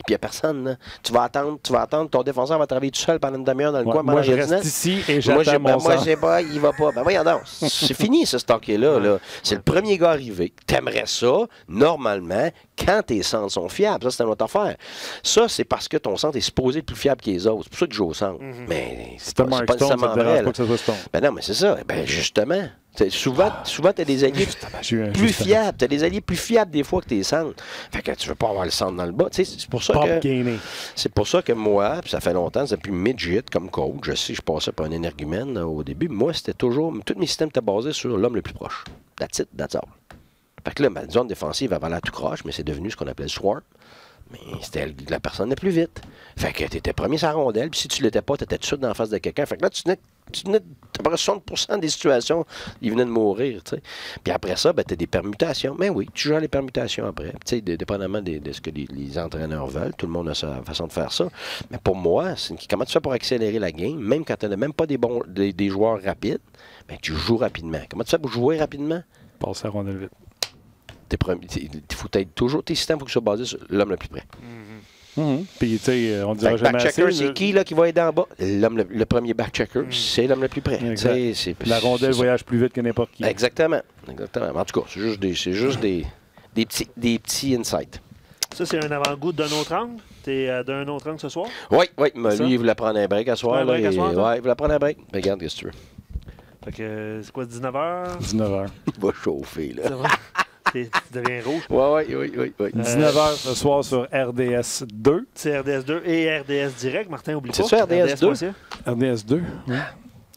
il n'y a personne, là. Tu vas attendre, ton défenseur va travailler tout seul pendant une demi-heure dans le coin. Moi, je reste ici et j'attends mon Moi, je sais pas, il va pas. Ben voyons donc, c'est fini, ce stocké-là. Là. C'est le premier gars arrivé. T'aimerais ça, normalement, quand tes centres sont fiables. Ça, c'est une autre affaire. Ça, c'est parce que ton centre est supposé être plus fiable que les autres. C'est pour ça que je joue au centre. Mais c'est pas nécessairement vrai. Pas que ça soit Stone. Ben non, mais c'est ça. Ben justement. Souvent, tu as des alliés plus fiables. Tu as des alliés plus fiables des fois que tes centres. Fait que tu veux pas avoir le centre dans le bas. C'est pour ça que moi, puis ça fait longtemps, depuis midget comme coach, je sais, je passais par un énergumène au début. Moi, c'était toujours. Tous mes systèmes étaient basés sur l'homme le plus proche. That's it, that's all. Fait que là, ma zone défensive avait l'air tout croche, mais c'est devenu ce qu'on appelait le swarm. Mais c'était la personne la plus vite. Fait que tu étais premier sur la rondelle, puis si tu l'étais pas, tu étais tout de suite en face de quelqu'un. Fait que là, tu venais à peu près 60% des situations, ils venaient de mourir, tu sais. Puis après ça, ben, tu as des permutations. Mais oui, tu gères les permutations après. Tu sais, dépendamment de ce que les entraîneurs veulent. Tout le monde a sa façon de faire ça. Mais pour moi, comment tu fais pour accélérer la game, même quand tu n'as même pas des joueurs rapides, ben, tu joues rapidement. Comment tu fais pour jouer rapidement? Passer la rondelle vite. Il faut être toujours. Tes systèmes, il faut qu'ils soient basés sur l'homme le plus près. Puis, tu sais, on dira jamais back-checker, assez. c'est qui là, qui va aider en bas? Le premier back-checker, c'est l'homme le plus près. La rondelle voyage plus vite que n'importe qui. Exactement. En tout cas, c'est juste des petits insights. Ça, c'est un avant-goût d'un autre angle? T'es d'un autre angle ce soir? Oui. Mais lui, il voulait prendre un break à soir. Oui, il voulait prendre un break. Mais regarde, qu'est-ce que tu veux. Fait que, c'est quoi, 19h? 19h. Il va chauffer, là. Tu deviens rouge. Oui. 19h ce soir sur RDS 2. C'est RDS 2 et RDS Direct. Martin, oublie pas. C'est ça, RDS 2? RDS 2, oui.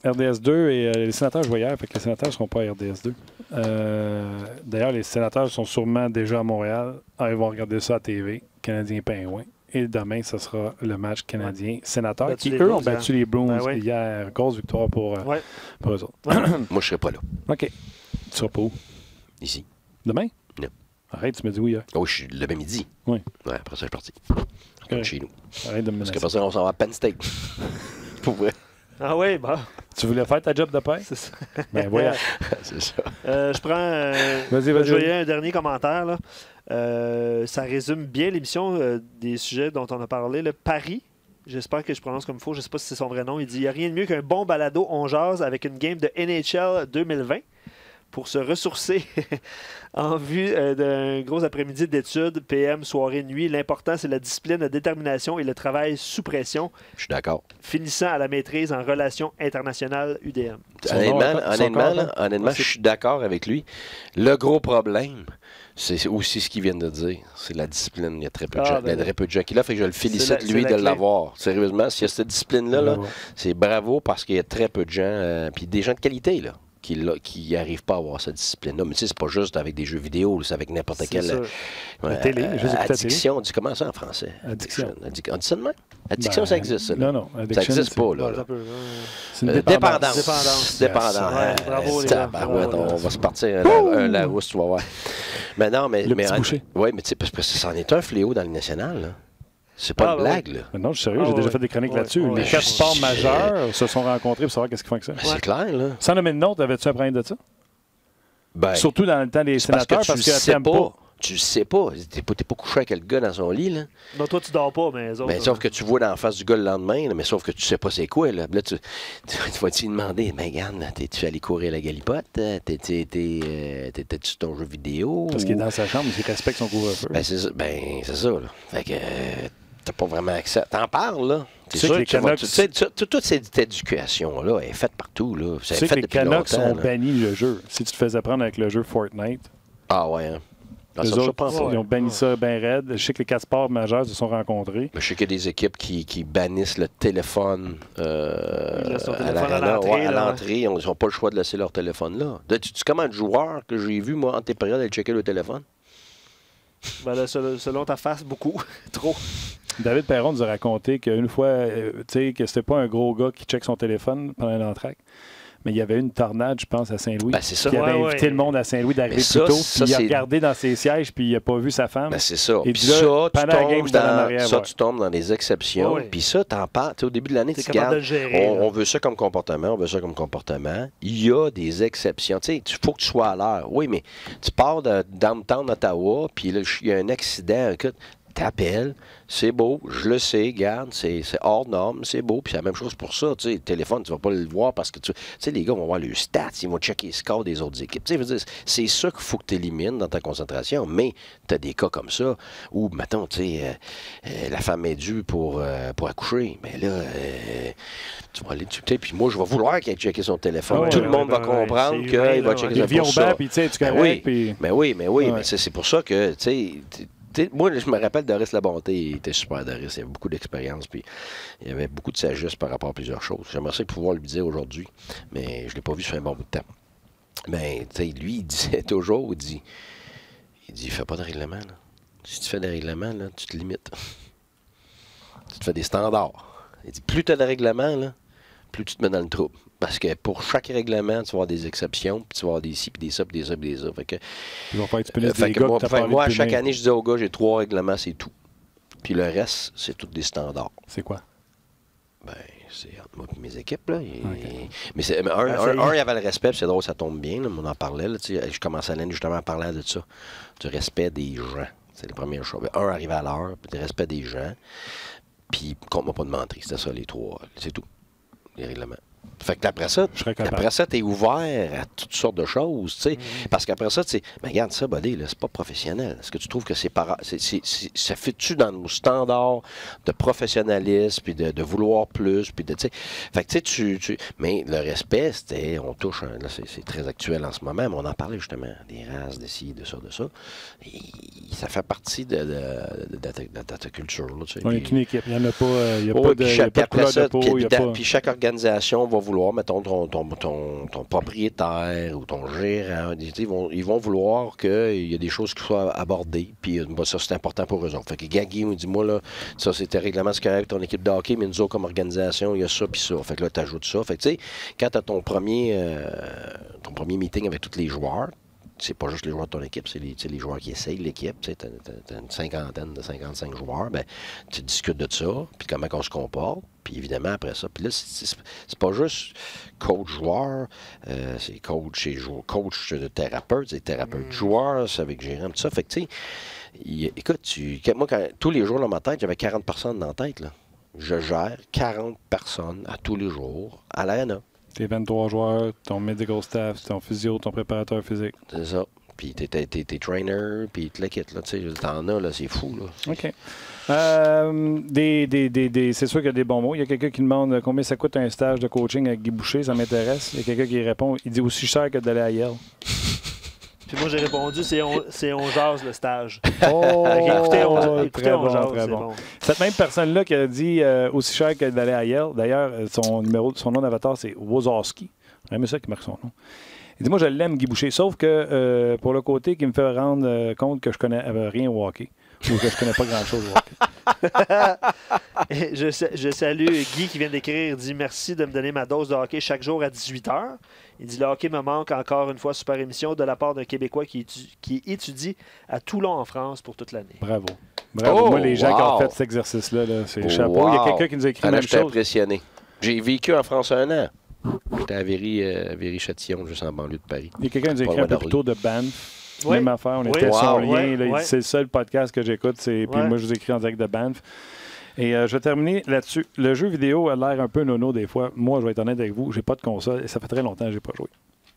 RDS 2 et les sénateurs jouent hier, fait que les sénateurs ne seront pas à RDS 2. D'ailleurs, les sénateurs sont sûrement déjà à Montréal. Ils vont regarder ça à TV. Canadien-Pingouin. Et demain, ce sera le match canadien-sénateur qui, eux, ont battu les Bruins hier. Grosse victoire pour eux autres. Moi, je ne serai pas là. OK. Tu seras pas où? Ici. Demain? Non. Arrête, tu me dis où hier? Oh, je suis le midi. Oui. Ouais, après ça, je suis parti. Okay. Chez nous. Arrête de me Parce qu'après ça, on s'en va à Penn State. Pour vrai. Ah oui, bah. Tu voulais faire ta job de paix? C'est ça. Ben voilà. C'est ça. Je prends. Vas-y. Je voyais un dernier commentaire. Là. Ça résume bien l'émission des sujets dont on a parlé. Le Paris. J'espère que je prononce comme il faut. Je ne sais pas si c'est son vrai nom. Il dit il n'y a rien de mieux qu'un bon balado on jase avec une game de NHL 2020 pour se ressourcer en vue d'un gros après-midi d'études, PM, soirée, nuit. L'important, c'est la discipline, la détermination et le travail sous pression. Je suis d'accord. Finissant à la maîtrise en relations internationales UDM. Honnêtement, je suis d'accord avec lui. Le gros problème, c'est aussi ce qu'il vient de dire. C'est la discipline. Il y a très peu de gens, très peu de gens qui l'ont. Fait que je le félicite, lui, de l'avoir. Sérieusement, s'il y a cette discipline-là, c'est bravo parce qu'il y a très peu de gens, puis des gens de qualité, là, qui n'arrivent pas à avoir cette discipline-là. Mais tu sais, c'est pas juste avec des jeux vidéo, c'est avec n'importe quelle addiction. On dit comment ça en français? Addiction. On dit ça de même? Addiction, ça existe, ça. Non. Ça n'existe pas, là. C'est une dépendance. Bravo, les gars. On va se partir un Larousse, tu vas voir. Mais non, mais... Oui, mais tu sais, parce que ça en est un fléau dans le national, là. C'est pas une blague, là. Mais non, je suis sérieux, j'ai déjà fait des chroniques là-dessus. Les 4 sports majeurs se sont rencontrés pour savoir qu'est-ce qu'ils font avec ça. C'est clair, là. Sans nommer de nom, avais-tu un problème de ça? Surtout dans le temps des sénateurs, parce que tu n'aimes pas. Tu sais pas. T'es pas couché avec le gars dans son lit, là. Non, toi, tu dors pas, mais les autres... Ben, sauf que tu vois dans la face du gars le lendemain, là, mais sauf que tu sais pas c'est quoi, là. Là, tu vas-te demander, mais regarde, t'es-tu allé courir la galipote? T'étais-tu sur ton jeu vidéo? Parce qu'il est dans sa chambre, il respecte son couvre-feu. Ben, c'est ça, là. Fait que... T'as pas vraiment accès. T'en parles, là. Tu sais que toute cette éducation-là est faite partout, là. Tu sais que les Canucks ont banni le jeu. Si tu te faisais prendre avec le jeu Fortnite. Ah ouais, hein. Les autres, ils ont banni ça bien raide. Je sais que les 4 sports majeurs se sont rencontrés. Je sais qu'il y a des équipes qui bannissent le téléphone à l'entrée. Ils n'ont pas le choix de laisser leur téléphone là. Tu comment de joueur que j'ai vu, moi, en tes périodes, aller checker le téléphone? Ben là, selon ta face, beaucoup. Trop. David Perron nous a raconté qu'une fois, tu sais, que c'était pas un gros gars qui check son téléphone pendant l'entraque, mais il y avait eu une tornade, je pense, à Saint-Louis. Ben, c'est ça. Qui avait invité le monde à Saint-Louis d'arriver plus tôt. Puis il a regardé dans ses sièges, puis il n'a pas vu sa femme. Ben, c'est ça. Et puis là, tu tombes dans les exceptions. Puis ça, t'en parles. Au début de l'année, tu gardes. On veut ça comme comportement. Il y a des exceptions. Il faut que tu sois à l'heure. Oui, mais tu pars de downtown Ottawa, puis là, il y a un accident. Écoute, t'appelles, c'est beau, je le sais, garde, c'est hors norme, c'est beau, puis c'est la même chose pour ça, tu sais, le téléphone, tu vas pas le voir parce que, tu sais, les gars vont voir le stats, ils vont checker les scores des autres équipes, tu sais, c'est ça qu'il faut que tu élimines dans ta concentration, mais tu as des cas comme ça, où, mettons, tu sais, la femme est due pour accoucher, mais là, tu vas aller, tu sais, puis moi, je vais vouloir qu'elle checker son téléphone, tout le monde va comprendre qu'il va checker son téléphone. Puis, tu sais, tu connais, mais c'est pour ça que, tu sais, moi, je me rappelle Doris Labonté, il était super Doris, il avait beaucoup d'expérience, puis il avait beaucoup de sagesse par rapport à plusieurs choses. J'aimerais ça pouvoir lui dire aujourd'hui, mais je ne l'ai pas vu sur un bon bout de temps. Mais, tu sais, lui, il disait toujours, il dit, fais pas de règlement, là. Si tu fais des règlements, là, tu te limites. Tu te fais des standards. Il dit, plus tu as de règlements, là, plus tu te mets dans le trouble. Parce que pour chaque règlement, tu vas avoir des exceptions, puis tu vas avoir des ci, puis des ça, puis des ça, puis des ça. Fait que, moi, à chaque année, je dis aux gars, j'ai 3 règlements, c'est tout. Puis le reste, c'est tous des standards. C'est quoi? Ben, c'est entre moi et mes équipes, là. Okay. Mais un, il y avait le respect, puis c'est drôle, ça tombe bien, là, on en parlait, là, je commençais à l'année justement à parler de ça, du respect des gens. C'est la première chose. Un, arriver à l'heure, puis le respect des gens, puis compte-moi pas de mentir. C'était ça, les 3, c'est tout, les règlements. Fait que après ça, tu es ouvert à toutes sortes de choses, tu sais. Parce qu'après ça, tu sais, mais regarde ça, buddy, là, c'est pas professionnel. Est-ce que tu trouves que ça fait-tu dans nos standards de professionnalisme, puis de vouloir plus, puis de, tu sais. Fait que, tu sais, mais le respect, c'était, on touche, là, c'est très actuel en ce moment, mais on en parlait justement, des races, de ci, de ça, de ça. Et ça fait partie de ta culture, là, tu sais. On est une équipe, il n'y en a pas, il n'y a pas de couleur de peau. Puis chaque organisation va vouloir, mettons, ton propriétaire ou ton gérant, ils vont vouloir qu'il y ait des choses qui soient abordées, puis ça, c'est important pour eux autres. Fait que Gaggy, il dit, moi, là, ça, c'était règlement, c'est correct, ton équipe de hockey, mais nous autres, comme organisation, il y a ça, puis ça. Fait que là, tu ajoutes ça. Fait que, tu sais, quand tu as ton premier meeting avec tous les joueurs, c'est pas juste les joueurs de ton équipe, c'est les joueurs qui essayent l'équipe. Tu as une cinquantaine de 55 joueurs. Ben, tu discutes de ça, puis comment on se comporte. Puis évidemment, après ça, puis là, c'est pas juste coach-joueur, c'est coach de thérapeute, c'est thérapeute-joueur, c'est avec gérant, tout ça. Fait que, tu sais, écoute, moi, tous les jours dans ma tête, j'avais 40 personnes dans la tête, là. Je gère 40 personnes à tous les jours à l'ARENA. Tes 23 joueurs, ton medical staff, ton physio, ton préparateur physique. C'est ça. Puis t'es trainer, puis tu le quittes, là. Tu sais, t'en as, là, c'est fou, là. OK. C'est sûr qu'il y a des bons mots. Il y a quelqu'un qui demande combien ça coûte un stage de coaching avec Guy Boucher, ça m'intéresse. Il y a quelqu'un qui répond, il dit aussi cher que d'aller à Yale. Puis moi, j'ai répondu, c'est on jase le stage. Oh, écoutez, on jase, très bon. Cette même personne-là qui a dit aussi cher que d'aller à Yale, d'ailleurs, son nom d'avatar, c'est Wozowski. J'aime ça qui marque son nom. Il dit, moi, je l'aime, Guy Boucher, sauf que pour le côté qui me fait rendre compte que je connais rien au hockey ou que je connais pas grand-chose au hockey. je salue Guy qui vient d'écrire. Il dit, merci de me donner ma dose de hockey chaque jour à 18h. Il dit, le hockey me manque encore une fois, super émission de la part d'un Québécois qui étudie à Toulon en France pour toute l'année. Bravo. Bravo. Moi, les gens qui ont fait cet exercice-là, c'est chapeau. Il y a quelqu'un qui nous a écrit la même chose. J'étais impressionné. J'ai vécu en France 1 an. J'étais à Véry-Châtillon, juste en banlieue de Paris. Il y a quelqu'un qui nous a écrit un peu plus tôt de Banff. Oui. Même affaire, on était sur lien. C'est le seul podcast que j'écoute. Puis moi, je vous écris en direct de Banff. Et je vais terminer là-dessus. Le jeu vidéo a l'air un peu nono des fois. Moi, je vais être honnête avec vous, j'ai pas de console et ça fait très longtemps que j'ai pas joué.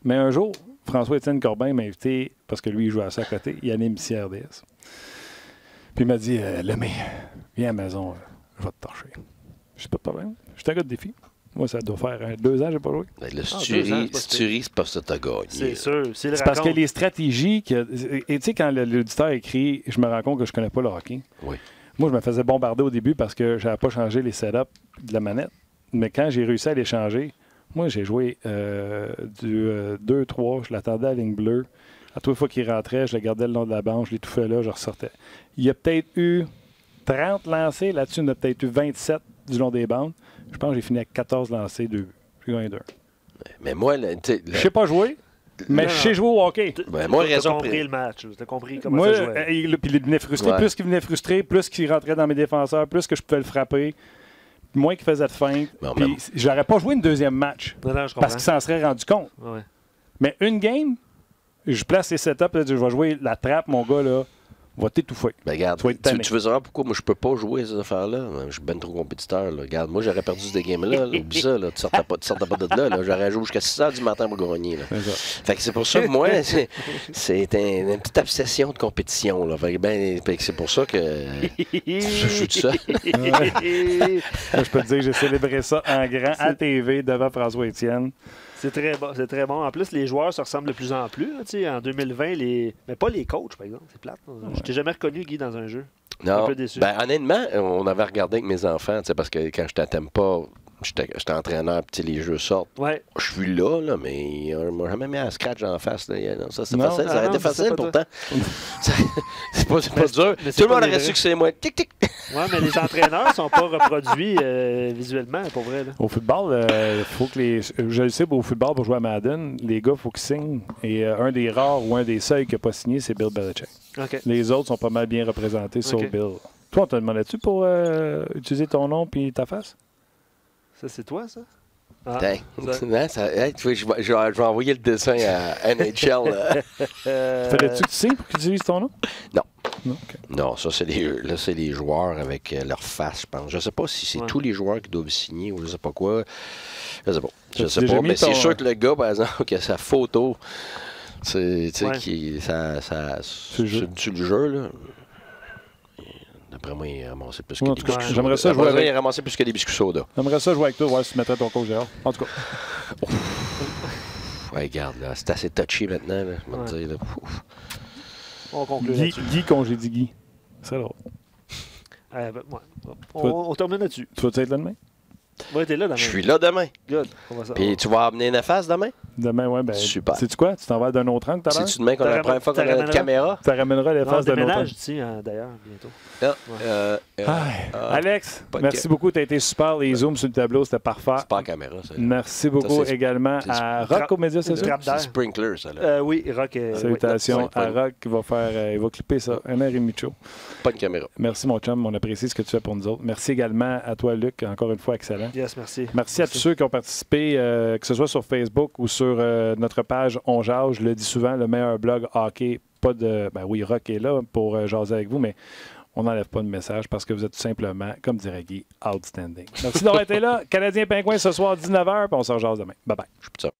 Mais un jour, François-Étienne Corbin m'a invité, parce que lui, il joue à ça à côté, il anime ici à RDS. Puis il m'a dit, Lemay, viens à la maison, je vais te torcher. Je n'ai pas de problème. Je suis un gars de défi. Moi, ça doit faire 2 ans que je n'ai pas joué. Ben là, si tu ris, c'est parce que tu as gagné. C'est sûr. C'est parce que les stratégies... Et tu sais, quand l'auditeur écrit, je me rends compte que je ne connais pas le hockey. Oui. Moi, je me faisais bombarder au début parce que je n'avais pas changé les setups de la manette. Mais quand j'ai réussi à les changer, moi, j'ai joué du 2-3, je l'attendais à la ligne bleue. À toute fois qu'il rentrait, je le gardais le long de la bande, je l'étouffais là, je ressortais. Il y a peut-être eu 30 lancés, là-dessus, il y en a peut-être eu 27 du long des bandes. Je pense que j'ai fini avec 14 lancés, 2 buts. J'ai gagné 2. Mais moi, je sais pas jouer. Mais je sais jouer au hockey. Moi, tu as compris le match. Tu as compris comment ça jouait. Puis il venait frustré. Plus qu'il venait frustré, plus qu'il rentrait dans mes défenseurs, plus que je pouvais le frapper, moins qu'il faisait de feinte. Puis j'aurais pas joué une deuxième match. Non, je parce qu'il s'en serait rendu compte. Ouais. Mais une game, je place les setups, là, je vais jouer la trappe, mon gars, là. Va t'étouffer. Ben regarde, tu veux savoir pourquoi moi je peux pas jouer ces affaires-là? Je suis ben trop compétiteur. Là. Regarde, moi j'aurais perdu ce game-là. Oublie ça, là. Tu sortais pas de là. J'aurais joué jusqu'à 6 h du matin pour gagner. Là. Fait que c'est pour ça que moi, c'est une petite obsession de compétition. Là. Fait que c'est pour ça que je joue tout ça. Je peux te dire que j'ai célébré ça en grand à TV devant François-Étienne. C'est très bon. C'est très bon. En plus, les joueurs se ressemblent de plus en plus. Là, en 2020, mais pas les coachs, par exemple. C'est plate. Je t'ai jamais reconnu, Guy, dans un jeu. Non. Un peu déçu. Ben, honnêtement, on avait regardé avec mes enfants, parce que quand je t'aime pas, j'étais entraîneur, puis les jeux sortent. Ouais. Je suis là, mais on m'a jamais mis un scratch en face. Là. Ça, c'est facile. Ça aurait été facile pourtant. C'est pas dur. Tout le monde aurait su que c'est moi. Tic, tic. Oui, mais les entraîneurs ne sont pas reproduits visuellement, pour vrai. Là. Au football, il faut que je le sais, au football, pour jouer à Madden, les gars, il faut qu'ils signent. Et un des rares ou un des seuls qui n'a pas signé, c'est Bill Belichick. Okay. Les autres sont pas mal bien représentés, sauf Bill. Toi, on t'a demandé-tu pour utiliser ton nom et ta face? Ça, c'est toi, ça? Ah, je vais envoyer le dessin à NHL. Fallait-tu que tu signes pour qu'ils utilisent ton nom? Non. Okay. Non, ça, c'est les joueurs avec leur face, je pense. Je ne sais pas si c'est tous les joueurs qui doivent signer ou je ne sais pas quoi. Je ne sais pas, mais c'est sûr que le gars, par exemple, qui a sa photo, qui sur le jeu, là. D'après moi, il a ramassé plus que des biscuits. J'aimerais ça jouer avec... Il a ramassé plus que des biscuits soda. J'aimerais ça jouer avec toi, voir si tu mettrais ton coach Gérard. En tout cas. Ouais, regarde, là, c'est assez touchy maintenant. Là, je vais te dire, là. On conclut Guy congédie Guy. C'est drôle. On termine là-dessus. Tu vas être là demain? Oui, t'es là demain. Je suis là demain. Good. Puis tu vas amener une face demain? Demain, oui. Ben, super. Sais-tu quoi? Tu t'en vas d'un autre angle tout à l'heure? C'est-tu demain qu'on a la première fois qu'on a une caméra? Tu ramèneras les faces d'un autre angle. ici, d'ailleurs, bientôt. Alex, merci beaucoup. Tu as été super. Les zooms sur le tableau, c'était parfait. C'est pas en caméra, ça. Merci beaucoup également à Rock aux médias, c'est ça? C'est Sprinkler, ça. Là. Oui, Rock. Salutations à Rock qui va faire. Il va clipper ça. 1h30 de show. Pas de caméra. Merci, mon chum. On apprécie ce que tu fais pour nous autres. Merci également à toi, Luc. Encore une fois, excellent. Yes, merci. Merci à tous ceux qui ont participé, que ce soit sur Facebook ou sur notre page On Jase. Je le dis souvent, le meilleur blog hockey. Pas de. Ben oui, Rock est là pour jaser avec vous, mais on n'enlève pas de message parce que vous êtes tout simplement, comme dirait Guy, outstanding. Merci d'avoir été là. Canadien Pingouin ce soir, 19h, puis on se rejase demain. Bye bye.